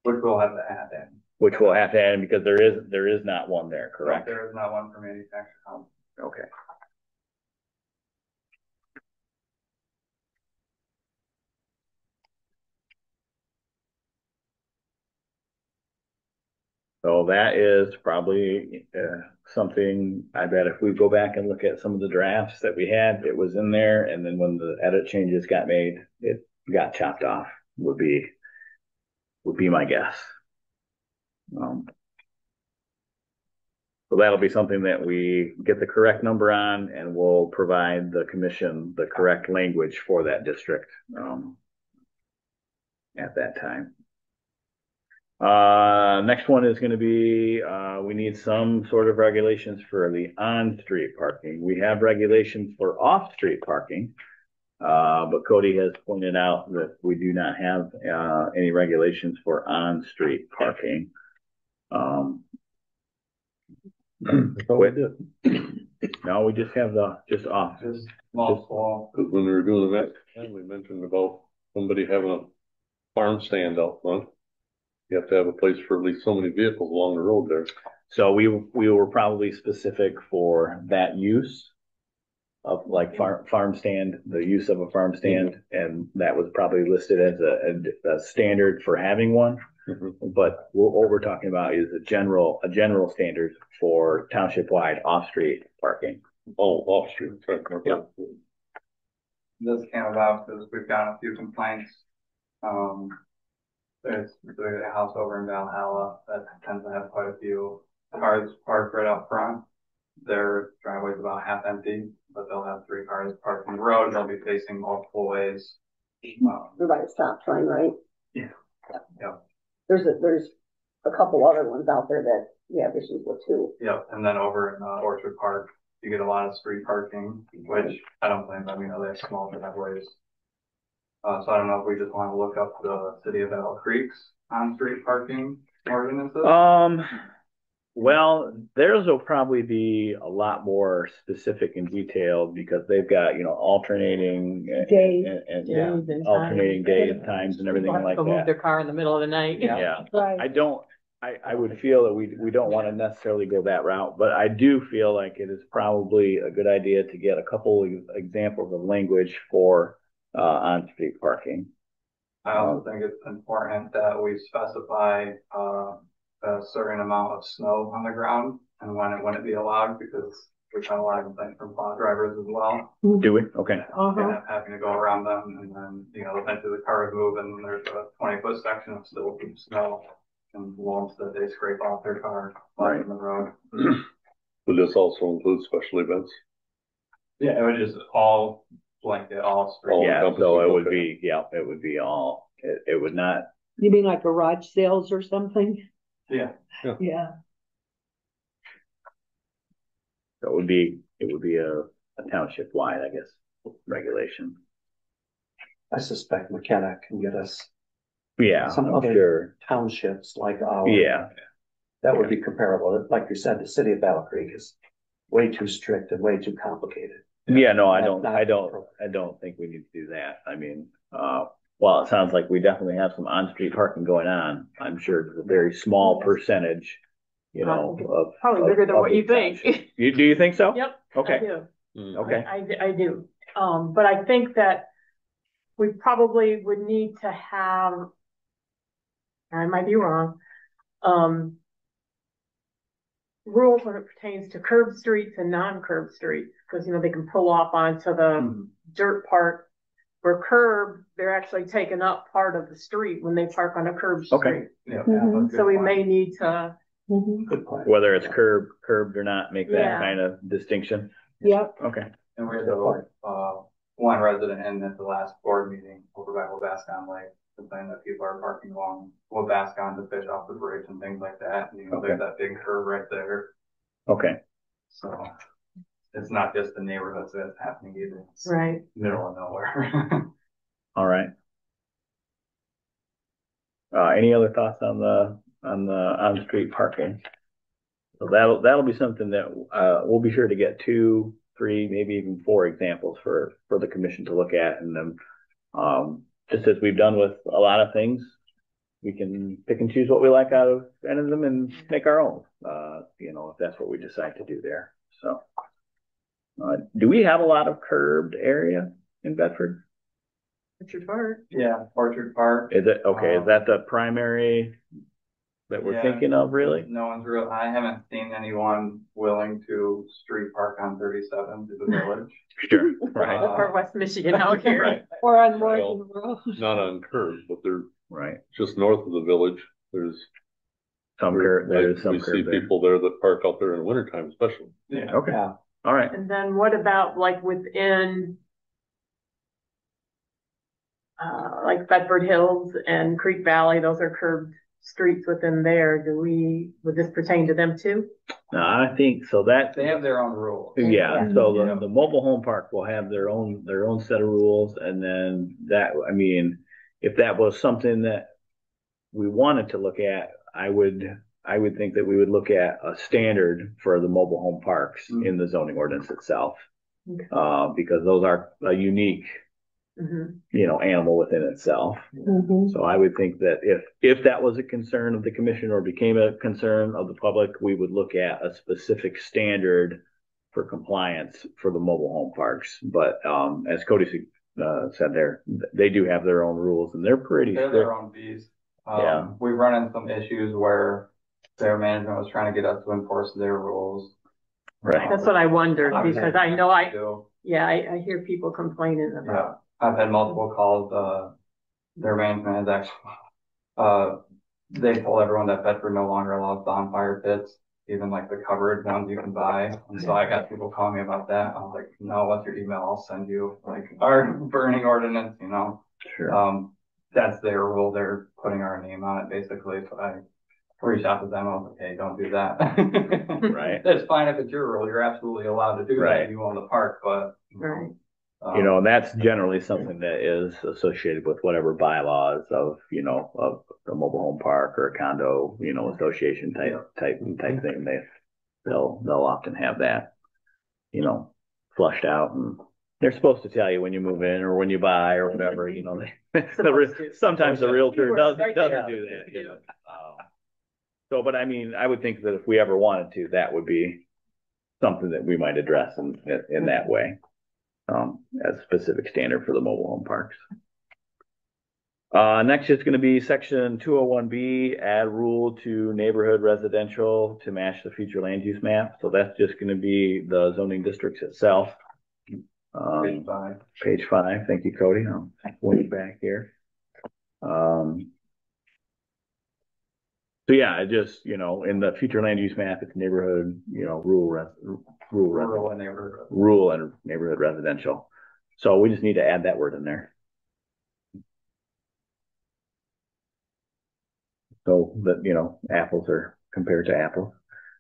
Which we'll have to add in. Which we'll have to add in because there is not one there, correct? No, there is not one for manufactured homes. Okay. So that is probably something I bet if we go back and look at some of the drafts that we had, it was in there. And then when the edit changes got made, it got chopped off would be my guess. So that'll be something that we get the correct number on and we'll provide the commission the correct language for that district at that time. Next one is going to be, we need some sort of regulations for the on-street parking. We have regulations for off-street parking, but Cody has pointed out that we do not have any regulations for on-street parking. No, we just have just off. Just small. Because when we were doing the next, we mentioned about somebody having a farm stand out front. You have to have a place for at least so many vehicles along the road there. So we were probably specific for that use of like farm stand, the use of a farm stand, and that was probably listed as a standard for having one. But what we're talking about is a general standard for township-wide off-street parking. Oh, off-street. Yeah. This came about because we've got a few complaints. There's a house over in Valhalla that tends to have quite a few cars parked right up front. Their driveway's about half empty, but they'll have 3 cars parked in the road. They'll be facing multiple ways. They're by the stop sign, right? Yeah. There's a couple other ones out there that we have issues with too. Yep. And then over in Orchard Park, you get a lot of street parking, which I don't blame them. They have small driveways. So I don't know if we just want to look up the City of Battle Creek's on-street parking ordinances. Well, theirs will probably be a lot more specific and detailed because they've got, alternating days and alternating days, times, and everything like that. Move their car in the middle of the night. Yeah. Right. I would feel that we don't want to necessarily go that route, but I do feel like it is probably a good idea to get a couple of examples of language for on-street parking. I also think it's important that we specify a certain amount of snow on the ground and when it wouldn't be allowed because we've had a lot of complaints from plow drivers as well. Do we? Okay. And having to go around them and then, eventually the car would move and there's a 20-foot section of still deep snow and lumps that they scrape off their car right in the road. Would this also include special events? Yeah, it would just all blanket, all street. Yeah, so it would be, it would be all, it would not. You mean like garage sales or something? Yeah. Yeah. So it would be a township wide, I guess, regulation. I suspect McKenna can get us Yeah, some I'm other sure. townships like ours. Yeah, That would be comparable. Like you said, the city of Battle Creek is way too strict and way too complicated. yeah, no, Not I don't think we need to do that. I mean, well, it sounds like we definitely have some on-street parking going on. I'm sure it's a very small percentage, you know, of. Probably bigger than of what the you think. township. Do you think so? Yep. Okay. I do. Okay. I do. But I think that we probably would need to have, I might be wrong, rules when it pertains to curb streets and non-curb streets, because, you know, they can pull off onto the dirt part. Where curb, they're actually taking up part of the street when they park on a curb street. Okay. Yeah. So we may need to, Good point. Whether it's curbed or not, make that Yeah. kind of distinction. Yep. Okay. And we had one resident in at the last board meeting over by Wabascon Lake complaining that people are parking along Wabascon to fish off the bridge and things like that. And, you know, there's that big curve right there. Okay. So it's not just the neighborhoods that's happening either. It's right. middle of nowhere. All right. Any other thoughts on the on-street parking? So that'll be something that we'll be sure to get 2, 3, maybe even 4 examples for the commission to look at, and then just as we've done with a lot of things, we can pick and choose what we like out of any of them and make our own. You know, if that's what we decide to do there. So, do we have a lot of curbed area in Bedford? Orchard Park. Yeah, Orchard Park. Is it okay? Is that the primary that we're thinking of, really? No one's real. I haven't seen anyone willing to street park on 37 to the village. Sure, right. Or West Michigan out here. Right. Or on Morgan Road. Not on curves, but they're Right. just north of the village. There's There's some we see curb there. people there that park out there in the wintertime especially. Yeah. Okay. Yeah. All right. And then what about like within, like Bedford Hills and Creek Valley, those are curved streets within there. Would this pertain to them too? No, I think so. That They have their own rules. yeah. So the mobile home park will have their own set of rules, and then that, I mean, if that was something that we wanted to look at, I would think that we would look at a standard for the mobile home parks in the zoning ordinance itself, because those are a unique, you know, animal within itself. So I would think that if that was a concern of the commission or became a concern of the public, we would look at a specific standard for compliance for the mobile home parks. But as Cody said, they do have their own rules, and they're Their own beast. Yeah. We run into some issues where their management was trying to get us to enforce their rules. Right. That's what I wondered, because I know I hear people complaining Yeah. about. I've had multiple calls. Their management has actually, they told everyone that Bedford no longer allows bonfire pits, even like the covered ones you can buy. And so I got people calling me about that. I was like, no, what's your email? I'll send you like our burning ordinance, you know. Sure. That's their rule. They're putting our name on it basically. So I reached out to them. I was like, hey, don't do that. Right. That's fine if it's your rule. You're absolutely allowed to do that if you own the park, but Right. You know, and that's generally something that is associated with whatever bylaws of, you know, of a mobile home park or a condo, you know, association type thing. They'll often have that, you know, flushed out, and they're supposed to tell you when you move in or when you buy or whatever, you know. Sometimes the realtor doesn't do that. You know? So, but I mean, I would think that if we ever wanted to, that would be something that we might address in that way. As a specific standard for the mobile home parks. Next is going to be section 201B, add rule to neighborhood residential to match the future land use map. So that's just going to be the zoning districts itself. Page 5. Thank you, Cody. I'm way back here. So yeah, I just, you know, in the future land use map, it's neighborhood, you know, rural and neighborhood residential. So we just need to add that word in there. So that, you know, apples are compared to apples.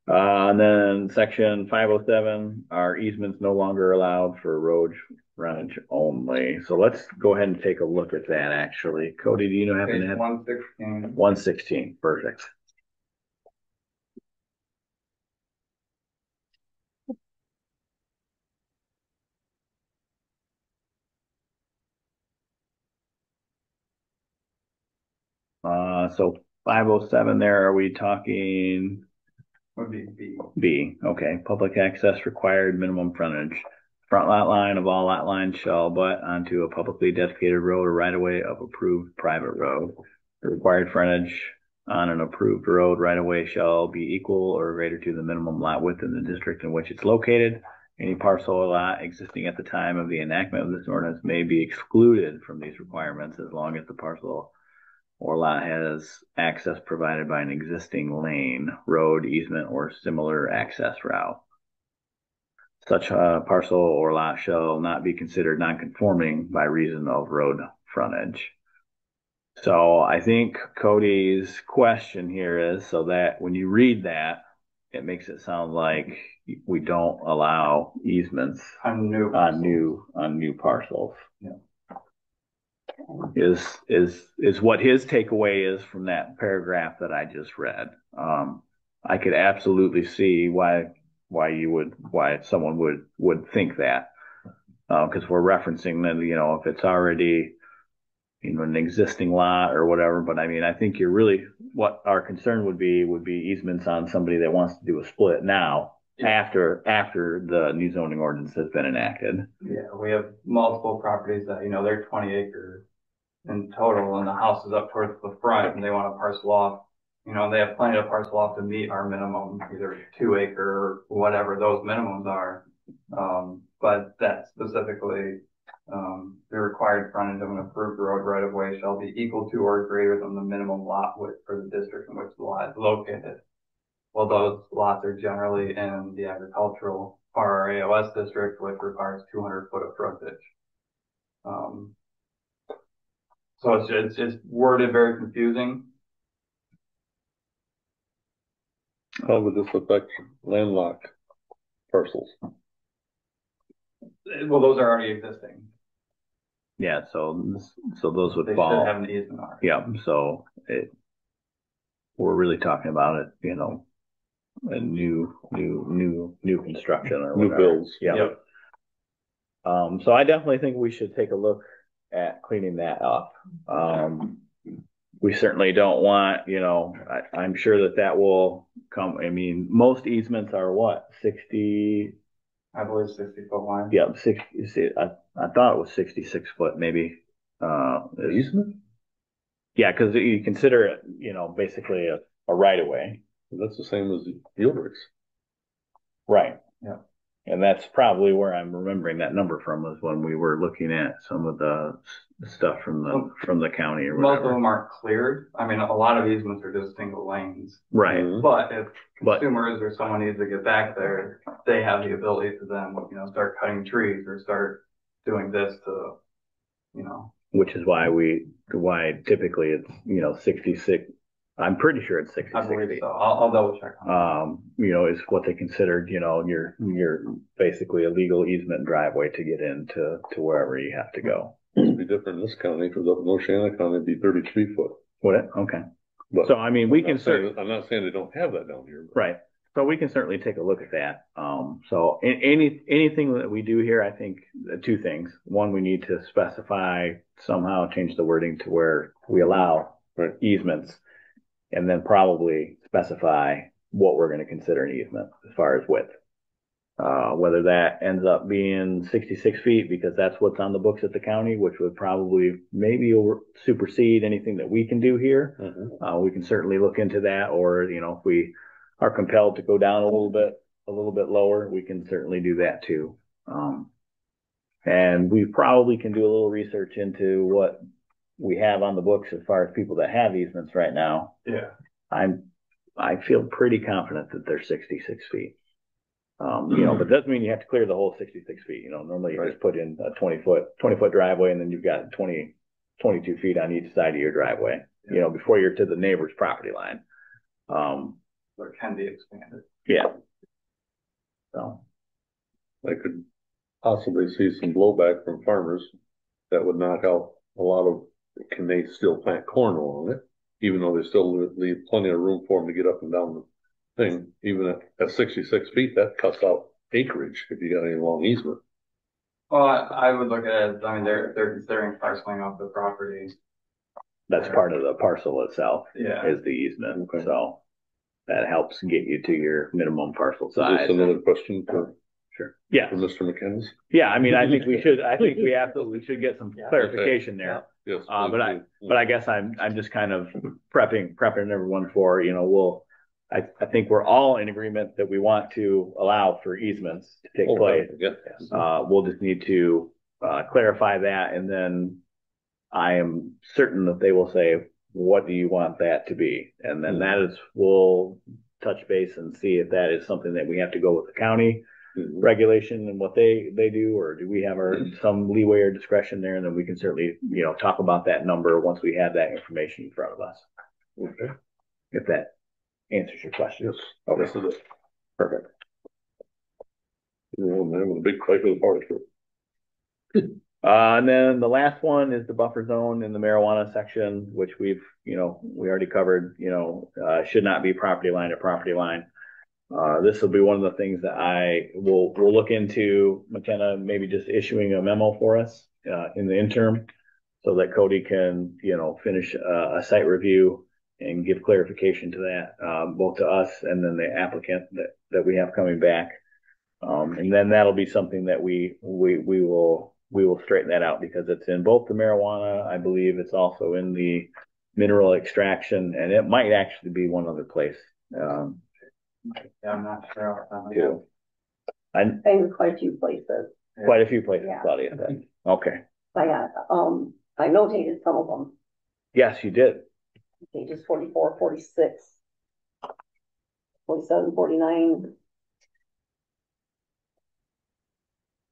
And then section 507, are easements no longer allowed for road frontage only? So let's go ahead and take a look at that actually. Cody, do you know happen to Page have 116. 116? Perfect. So 507 there, are we talking Would be B. B? Okay, public access required minimum frontage. Front lot line of all lot lines shall butt onto a publicly dedicated road or right of way of approved private road. The required frontage on an approved road right of way shall be equal or greater to the minimum lot width in the district in which it's located. Any parcel or lot existing at the time of the enactment of this ordinance may be excluded from these requirements as long as the parcel or lot has access provided by an existing lane, road, easement, or similar access route. Such a parcel or lot shall not be considered non-conforming by reason of road frontage. So I think Cody's question here is, so that when you read that, it makes it sound like we don't allow easements On new. on new parcels. Yeah. Is what his takeaway is from that paragraph that I just read. I could absolutely see why someone would think that, because we're referencing that, if it's already, an existing lot or whatever. But I mean, I think what our concern would be easements on somebody that wants to do a split now, after the new zoning ordinance has been enacted. Yeah, we have multiple properties that, they're 20 acres in total, and the house is up towards the front, and they want to parcel off. They have plenty to parcel off to meet our minimum, either 2 acre or whatever those minimums are. But that specifically, the required frontage of an approved road right of way shall be equal to or greater than the minimum lot width for the district in which the lot is located. Well, those lots are generally in the agricultural RRAOS district, which requires 200 foot of frontage. So it's just worded very confusing. How would this affect landlocked parcels? Well, those are already existing. Yeah, so those would They fall. should have an easement on it. Yeah, so we're really talking about it, a new construction or New whatever. builds. Yeah. Yep. So I definitely think we should take a look at cleaning that up. We certainly don't want, I'm sure that will come. I mean, most easements are what, 60? I believe 60-foot line. Yeah, 60. See, I thought it was 66 foot, maybe. Easement? Yeah, because you consider it, basically a right of way. That's the same as yield rigs. Right. Yeah. And that's probably where I'm remembering that number from, was when we were looking at some of the stuff from the county or Most whatever. of them aren't cleared. I mean, a lot of easements are just single lanes. Right. Mhm. But if consumers or someone needs to get back there, they have the ability to then, start cutting trees or start doing this to, Which is why typically it's, 66. I'm pretty sure it's 66 I believe feet. so. I'll double check on that. Is what they considered, your basically a legal easement driveway to get into wherever you have to go. It'd be different in this county, because up in Oceana County, it'd be 33 foot. Would it? Okay. But So, I mean, we can I'm not saying they don't have that down here. But. right. So we can certainly take a look at that. So anything that we do here, I think two things. One, we need to specify, somehow change the wording to where we allow easements, and then probably specify what we're going to consider an easement as far as width. Whether that ends up being 66 feet, because that's what's on the books at the county, which would probably maybe supersede anything that we can do here. Mm-hmm. We can certainly look into that, or, if we are compelled to go down a little bit lower, we can certainly do that too. And we probably can do a little research into what we have on the books as far as people that have easements right now. Yeah. I feel pretty confident that they're 66 feet. But it doesn't mean you have to clear the whole 66 feet. Normally you just put in a 20 foot driveway, and then you've got 22 feet on each side of your driveway, before you're to the neighbor's property line. Or can be expanded. Yeah. So. I could possibly see some blowback from farmers that would not help a lot of, can they still plant corn along it? Even though they still leave plenty of room for them to get up and down the thing, even at 66 feet, that cuts out acreage if you got any long easement. Well, I would look at it, I mean, they're considering parceling off the property. That's part of the parcel itself. Yeah. Is the easement. Okay. So that helps get you to your minimum parcel Is size. this another question for, Sure. Yeah. for Mr. McKenna? Yeah. I mean, I think we absolutely should get some clarification there. Yes. But I guess I'm just kind of prepping everyone for, I think we're all in agreement that we want to allow for easements to take place. Yeah. We'll just need to clarify that, and then I am certain that they will say, what do you want that to be? And then we'll touch base and see if that is something that we have to go with the county regulation and what they do, or do we have some leeway or discretion there? And then we can certainly, talk about that number once we have that information in front of us. Okay. If that answers your question. Yes. Okay. Yes, it is. Perfect. Man, with a big fight with the party group. And then the last one is the buffer zone in the marijuana section, which we already covered, should not be property line to property line. This will be one of the things that I will look into. McKenna maybe just issuing a memo for us in the interim, so that Cody can finish a site review and give clarification to that, both to us and then the applicant that we have coming back. And then that'll be something that we will straighten that out, because it's in both the marijuana. I believe it's also in the mineral extraction, and it might actually be one other place. Yeah, I'm not sure. I think quite a few places. Quite a few places, Yeah. Claudia. Okay. I notated some of them. Yes, you did. Pages 44, 46, 47, 49.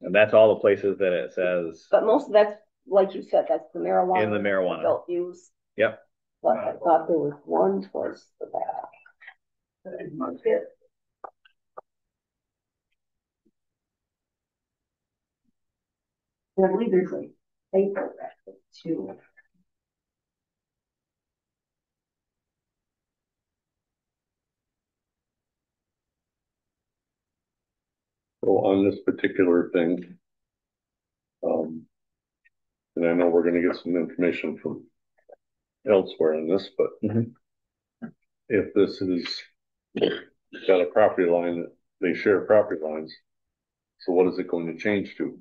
And that's all the places that it says But most of that's, like you said, that's the marijuana. in the marijuana. Adult use. Yep. But I thought there was one towards the back. I believe there's like paper too. So on this particular thing, and I know we're going to get some information from elsewhere in this, but if this is got a property line that they share property lines, so what is it going to change to?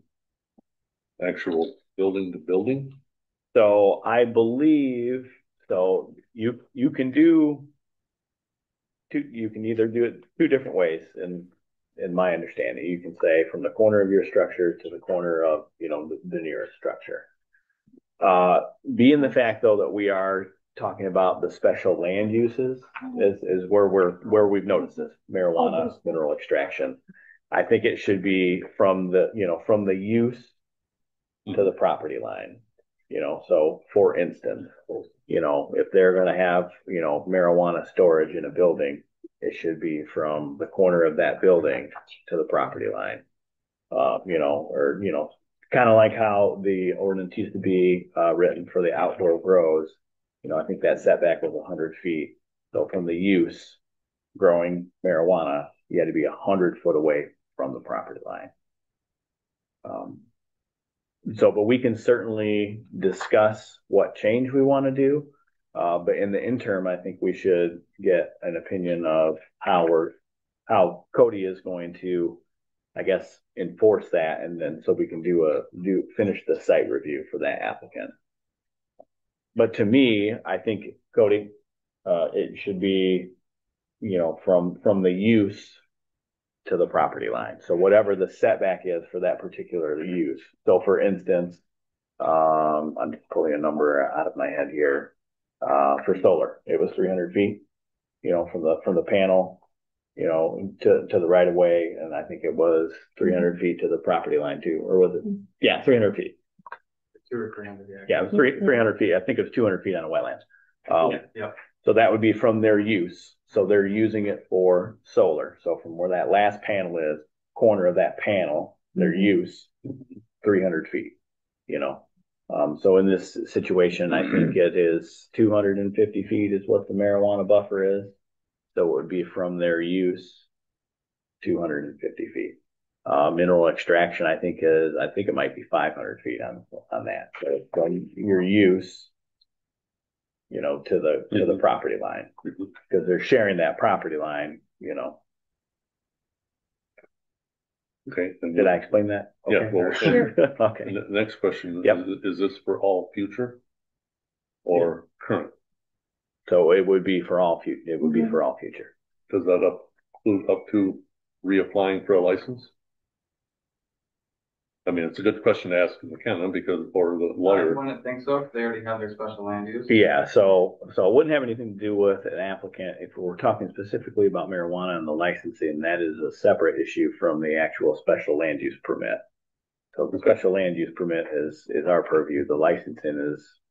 Actual building to building? So I believe you can do you can either do it two different ways in my understanding. You can say from the corner of your structure to the corner of the nearest structure. Being the fact though that we are talking about the special land uses is where we've noticed this marijuana mineral extraction. I think it should be from the use to the property line. So for instance, if they're going to have marijuana storage in a building, it should be from the corner of that building to the property line. Kind of like how the ordinance used to be written for the outdoor grows. I think that setback was 100 feet. So from the use, growing marijuana, you had to be 100 foot away from the property line. But we can certainly discuss what change we want to do. But in the interim, I think we should get an opinion of how Cody is going to, I guess, enforce that, and then so we can finish the site review for that applicant. But to me, I think, Cody, it should be, from the use to the property line. So whatever the setback is for that particular use. So for instance, I'm just pulling a number out of my head here. For solar, it was 300 feet, from the panel, to the right of way. And I think it was 300 feet to the property line too, or was it? Yeah, 300 feet. 200 or 300, Yeah, it was 300 feet. I think it was 200 feet on a wetland. Yeah. So that would be from their use. So they're using it for solar. So from where that last panel is, corner of that panel, their use, 300 feet, you know. So in this situation, I think it is 250 feet is what the marijuana buffer is. So it would be from their use, 250 feet. Mineral extraction, I think it might be 500 feet on that. So from your use, you know, to the property line, because they're sharing that property line, you know. Okay. Did I explain that? Yeah. Okay. Well, Sure. Okay. the next question Yep. is this for all future or current? So it would be for all future. It would be for all future. Does that include up to reapplying for a license? I mean, it's a good question to ask McKenna because, or the I lawyer. wouldn't think so, 'cause they already have their special land use. Yeah, so it wouldn't have anything to do with an applicant. If we're talking specifically about marijuana and the licensing, that is a separate issue from the actual special land use permit. So the special land use permit is our purview. The licensing is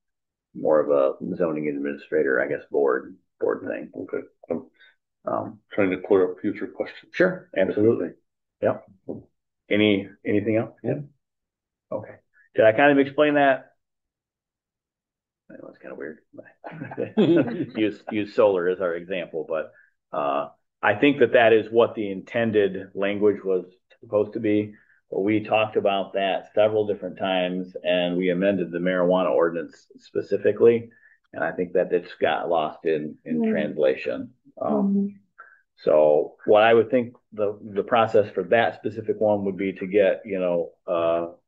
more of a zoning administrator, I guess, board thing. Okay. I'm trying to clear up future questions. Sure, absolutely. Yep. Anything else? Yeah. Okay. Did I kind of explain that? I know it's kind of weird. use solar as our example, but I think that is what the intended language was supposed to be. But we talked about that several different times, and we amended the marijuana ordinance specifically, and I think that it's got lost in translation. So what I would think the process for that specific one would be to get, you know,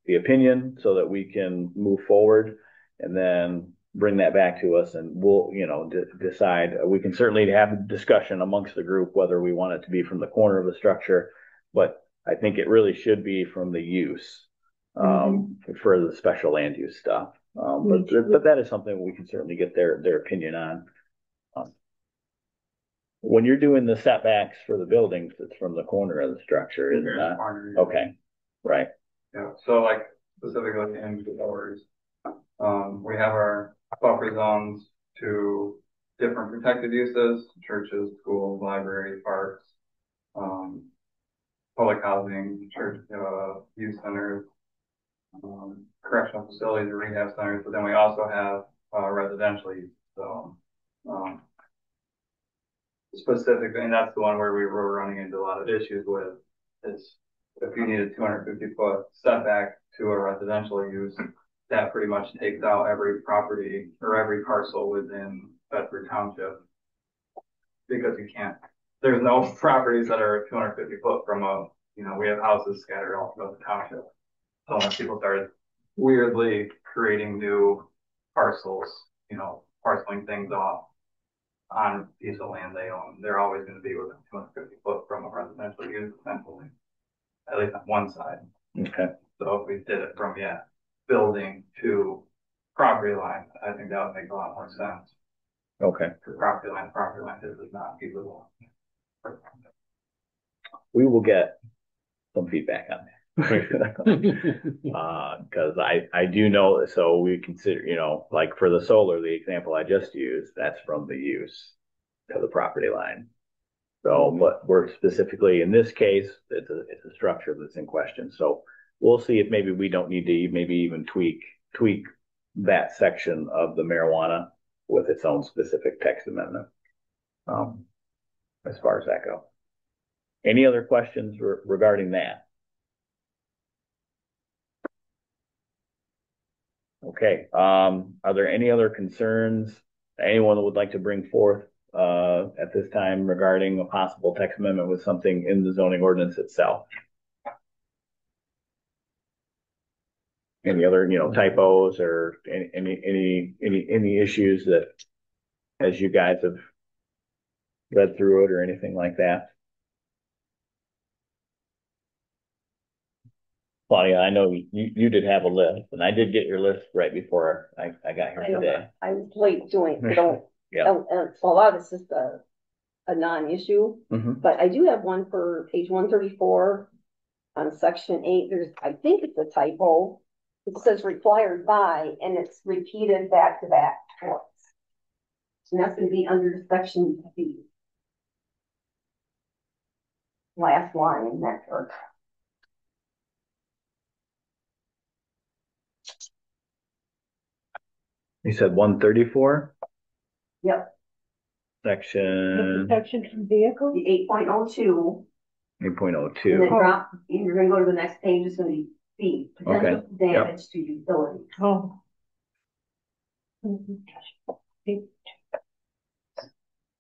the opinion so that we can move forward and then bring that back to us and we'll, you know, decide. We can certainly have a discussion amongst the group whether we want it to be from the corner of the structure, but I think it really should be from the use for the special land use stuff. But that is something we can certainly get their opinion on. When you're doing the setbacks for the buildings, it's from the corner of the structure, isn't it? Okay, right. Yeah, so like specifically in the doors, we have our buffer zones to different protected uses, churches, schools, libraries, parks, public housing, church, youth centers, correctional facilities or rehab centers, but then we also have residential use. So specifically, and that's the one where we were running into a lot of issues with, is if you need a 250-foot setback to a residential use, that pretty much takes out every property or every parcel within Bedford Township. Because you can't, there's no properties that are 250 foot from we have houses scattered all throughout the township. So when people started weirdly creating new parcels, parceling things off on a piece of land they own, they're always going to be within 250 foot from a residential use, essentially, at least on one side. Okay. So if we did it from, building to property line, I think that would make a lot more sense. Okay. For property line is not feasible. We will get some feedback on that. Because I do know, so we consider, like for the solar, the example I just used, that's from the use to the property line. So, but we're specifically in this case, it's a structure that's in question. So we'll see if maybe we don't need to maybe even tweak that section of the marijuana with its own specific text amendment. As far as that goes. Any other questions regarding that? Okay. Are there any other concerns anyone would like to bring forth at this time regarding a possible text amendment with something in the zoning ordinance itself? Any other, typos or any issues that, as you guys have read through it or anything like that? Claudia, I know you did have a list, and I did get your list right before I got here today. I was late doing it. Yeah. So a lot of this is a non-issue, but I do have one for page 134 on section 8. I think it's a typo. It says required by, and it's repeated back to back twice. And that's gonna be under section B. Last line in that chart. You said 134 Yep, The section protection from vehicles? the 8.02, and then 8.02. drop, you're gonna go to the next page, it's gonna be B, potential Okay, damage to utilities. Oh. Mhm.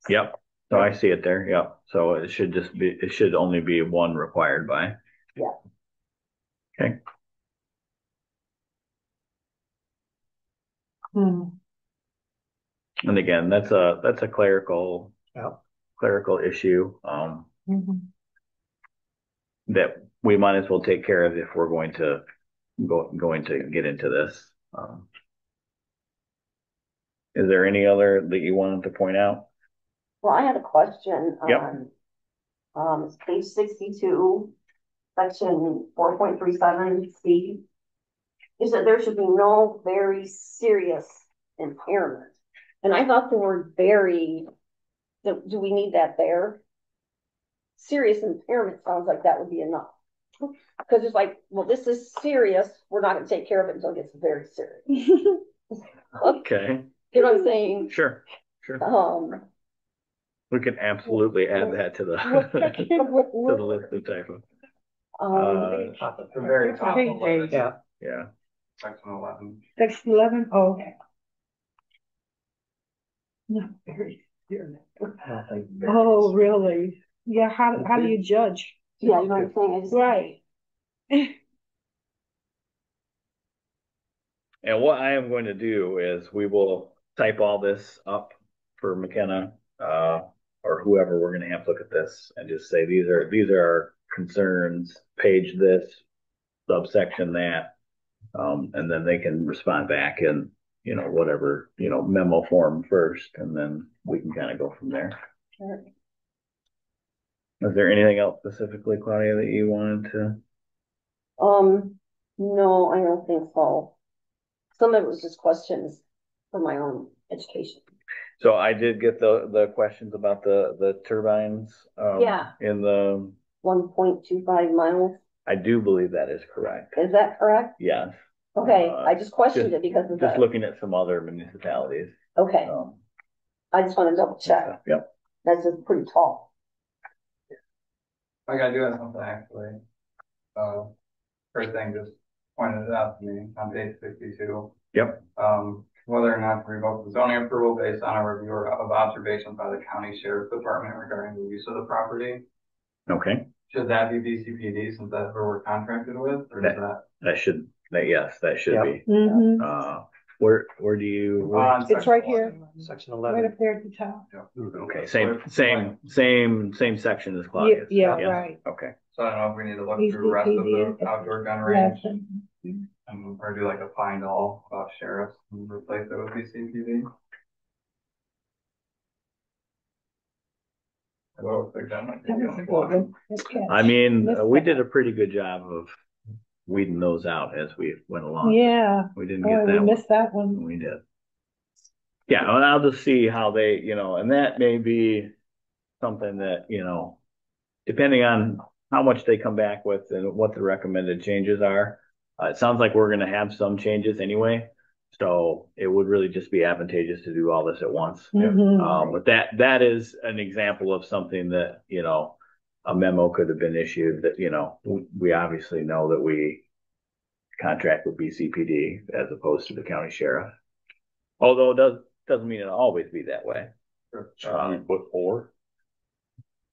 Yep. So I see it there. Yep. So it should just be, it should only be one required by. Yeah. Okay. Hmm. And again, that's a clerical issue Mhm. that we might as well take care of if we're going to get into this. Is there any other that you wanted to point out? Well, I had a question Yep. on, it's page 62, section 4.37C. Is that there should be no very serious impairment. And I thought the word very, do we need that there? Serious impairment sounds like that would be enough. Because it's like, well, this is serious, we're not gonna take care of it until it gets very serious. Okay. You know what I'm saying? Sure. We can absolutely add that to the to the list of typo. The very top of the list. Yeah. Yeah. Section 11. Section 11, oh, okay. No, very serious. Oh, really? Yeah, how do you judge? Yeah, you know what I'm saying? I just, Right. And what I am going to do is we will type all this up for McKenna, or whoever we're going to have look at this and just say, these are our concerns, page this, subsection that, and then they can respond back in, whatever, memo form first, and then we can kind of go from there. Sure. Is there anything else specifically, Claudia, that you wanted to? no, I don't think so. Some of it was just questions for my own education. So I did get the questions about the turbines. Yeah. In the 1.25 miles. I do believe that is correct. Is that correct? Yes. Okay, I just questioned it because of Just that. looking at some other municipalities. Okay, I just want to double check. Yep. That's just pretty tall. I gotta do that something actually. First thing just pointed it out to me on page 62. Yep. Whether or not to revoke the zoning approval based on a review of observations by the county sheriff's department regarding the use of the property. Okay. Should that be BCPD since that's where we're contracted with, or is that? Yes, that should be. Mhm. Where do you? It's right here, Section right 11. up there at the top. Okay, same section as Claudia's. Yeah, Yes. right. Okay. So I don't know if we need to look through the rest of the outdoor gun range Lesson. or do like a find all about sheriffs and replace it with BCPD. Well, if they're done, like, That they was a don't good want one. Good catch. I mean, Missed we that. did a pretty good job of weeding those out as we went along. Yeah, We didn't boy, get we that one. missed that one. We did. Yeah, and I'll just see how they, and that may be something that, depending on how much they come back with and what the recommended changes are. It sounds like we're going to have some changes anyway. So it would really just be advantageous to do all this at once. Mhm. But that is an example of something that, a memo could have been issued that, we obviously know that we contract with BCPD as opposed to the county sheriff. Although it doesn't mean it'll always be that way. Should we put or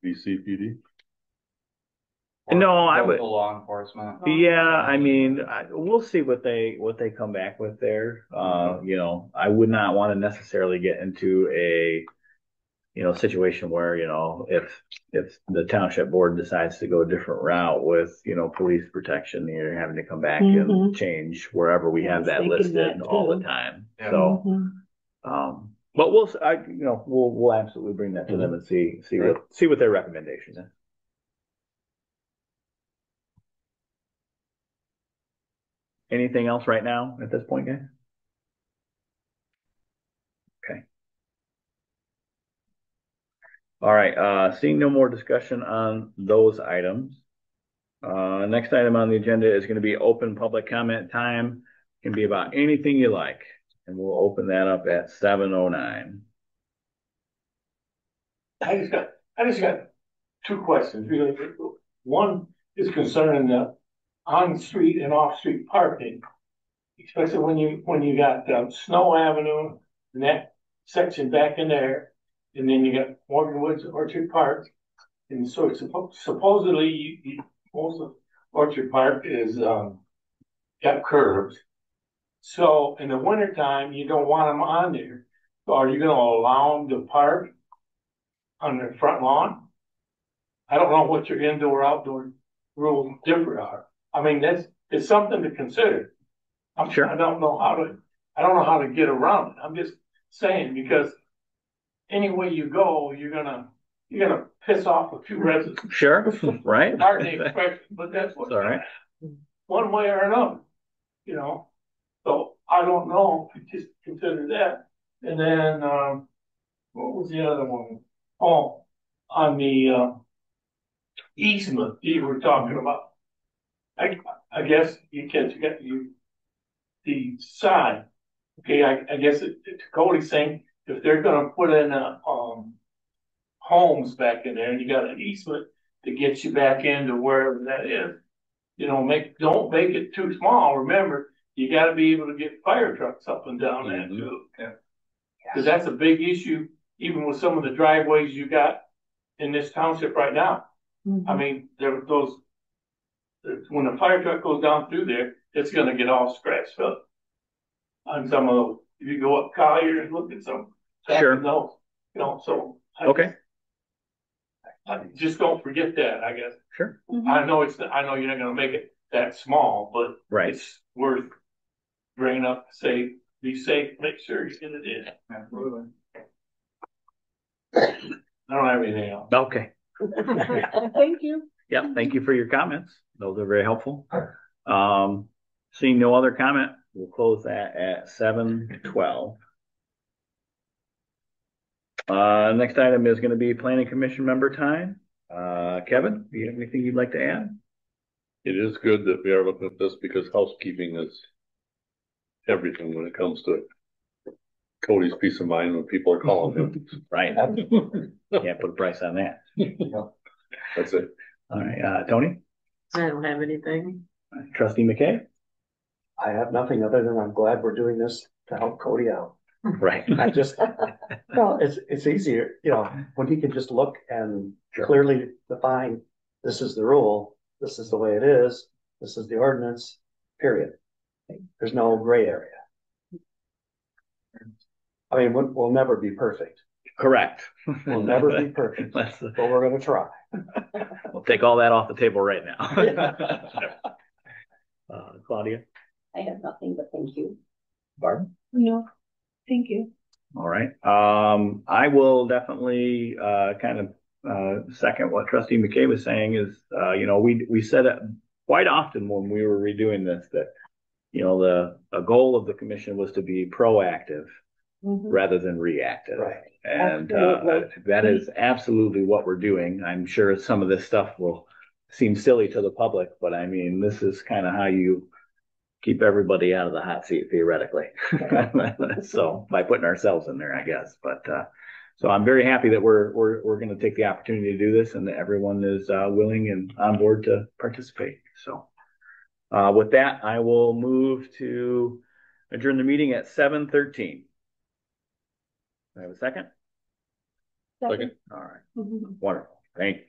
BCPD? No, I would. Local law enforcement. Yeah, I mean, we'll see what they come back with there. I would not want to necessarily get into a situation where if the township board decides to go a different route with police protection, you're having to come back and change wherever we I have was that thinking listed that all the too. time. Yeah. So, Mhm. but we'll absolutely bring that to them and see what their recommendation is. Anything else right now at this point, guys? Okay. All right, seeing no more discussion on those items. Next item on the agenda is going to be open public comment time. Can be about anything you like, and we'll open that up at 7:09. I just got two questions, really. One is concerning the on-street and off-street parking, especially when you got Snow Avenue and that section back in there, and then you got Morgan Woods, Orchard Park, and so it's supposedly most of Orchard Park is got curbs. So in the wintertime, you don't want them on there. So are you going to allow them to park on the front lawn? I don't know what your indoor outdoor rules differ are. I mean, it's something to consider. Sure. I don't know how to get around it. I'm just saying, because any way you go, you're gonna piss off a few residents. Sure, right? Pardon the expression, but that's what. All right. One way or another, you know. So I don't know. Just consider that. And then what was the other one? Oh, on the easement you were talking about. I guess you got the side. Okay, I guess Cody's saying if they're gonna put in homes back in there and you got an easement to get you back into wherever that is, you know, don't make it too small. Remember, you gotta be able to get fire trucks up and down that too. Yeah. Because that's a big issue, even with some of the driveways you got in this township right now. I mean, when the fire truck goes down through there, it's gonna get all scratched up. On some of those, if you go up Collier and look at some. Sure. Those, you know, so. Okay. Just don't forget that, I guess. Sure. I know you're not gonna make it that small, but. Right. It's worth bringing up, say, be safe, make sure you get it in. Absolutely. I don't have anything else. Okay. Thank you. Yeah, thank you for your comments. Those are very helpful. Seeing no other comment, we'll close that at 7:12. Next item is going to be planning commission member time. Kevin, do you have anything you'd like to add? It is good that we are looking at this because housekeeping is everything when it comes to Cody's peace of mind when people are calling him. Right. Can't put a price on that. That's it. All right, Tony? I don't have anything. Trustee McKay? I have nothing other than I'm glad we're doing this to help Cody out. Right. I just, no, it's easier, you know, when he can just look and Sure. clearly define, this is the rule, this is the way it is, this is the ordinance, period. There's no gray area. I mean, we'll never be perfect. Correct. We'll never be perfect, but we're gonna try. We'll take all that off the table right now. Claudia? I have nothing but thank you. Barb? No, thank you. All right. I will definitely kind of second what Trustee McKay was saying is, you know, we said it quite often when we were redoing this that, you know, a goal of the commission was to be proactive rather than reactive. Right. And Absolutely. that is absolutely what we're doing. I'm sure some of this stuff will seem silly to the public, but I mean, this is kind of how you keep everybody out of the hot seat theoretically. So by putting ourselves in there, I guess. But so I'm very happy that we're going to take the opportunity to do this and that everyone is willing and on board to participate. So with that, I will move to adjourn the meeting at 7:13. I have a second? Second. All right. Wonderful. Thank you.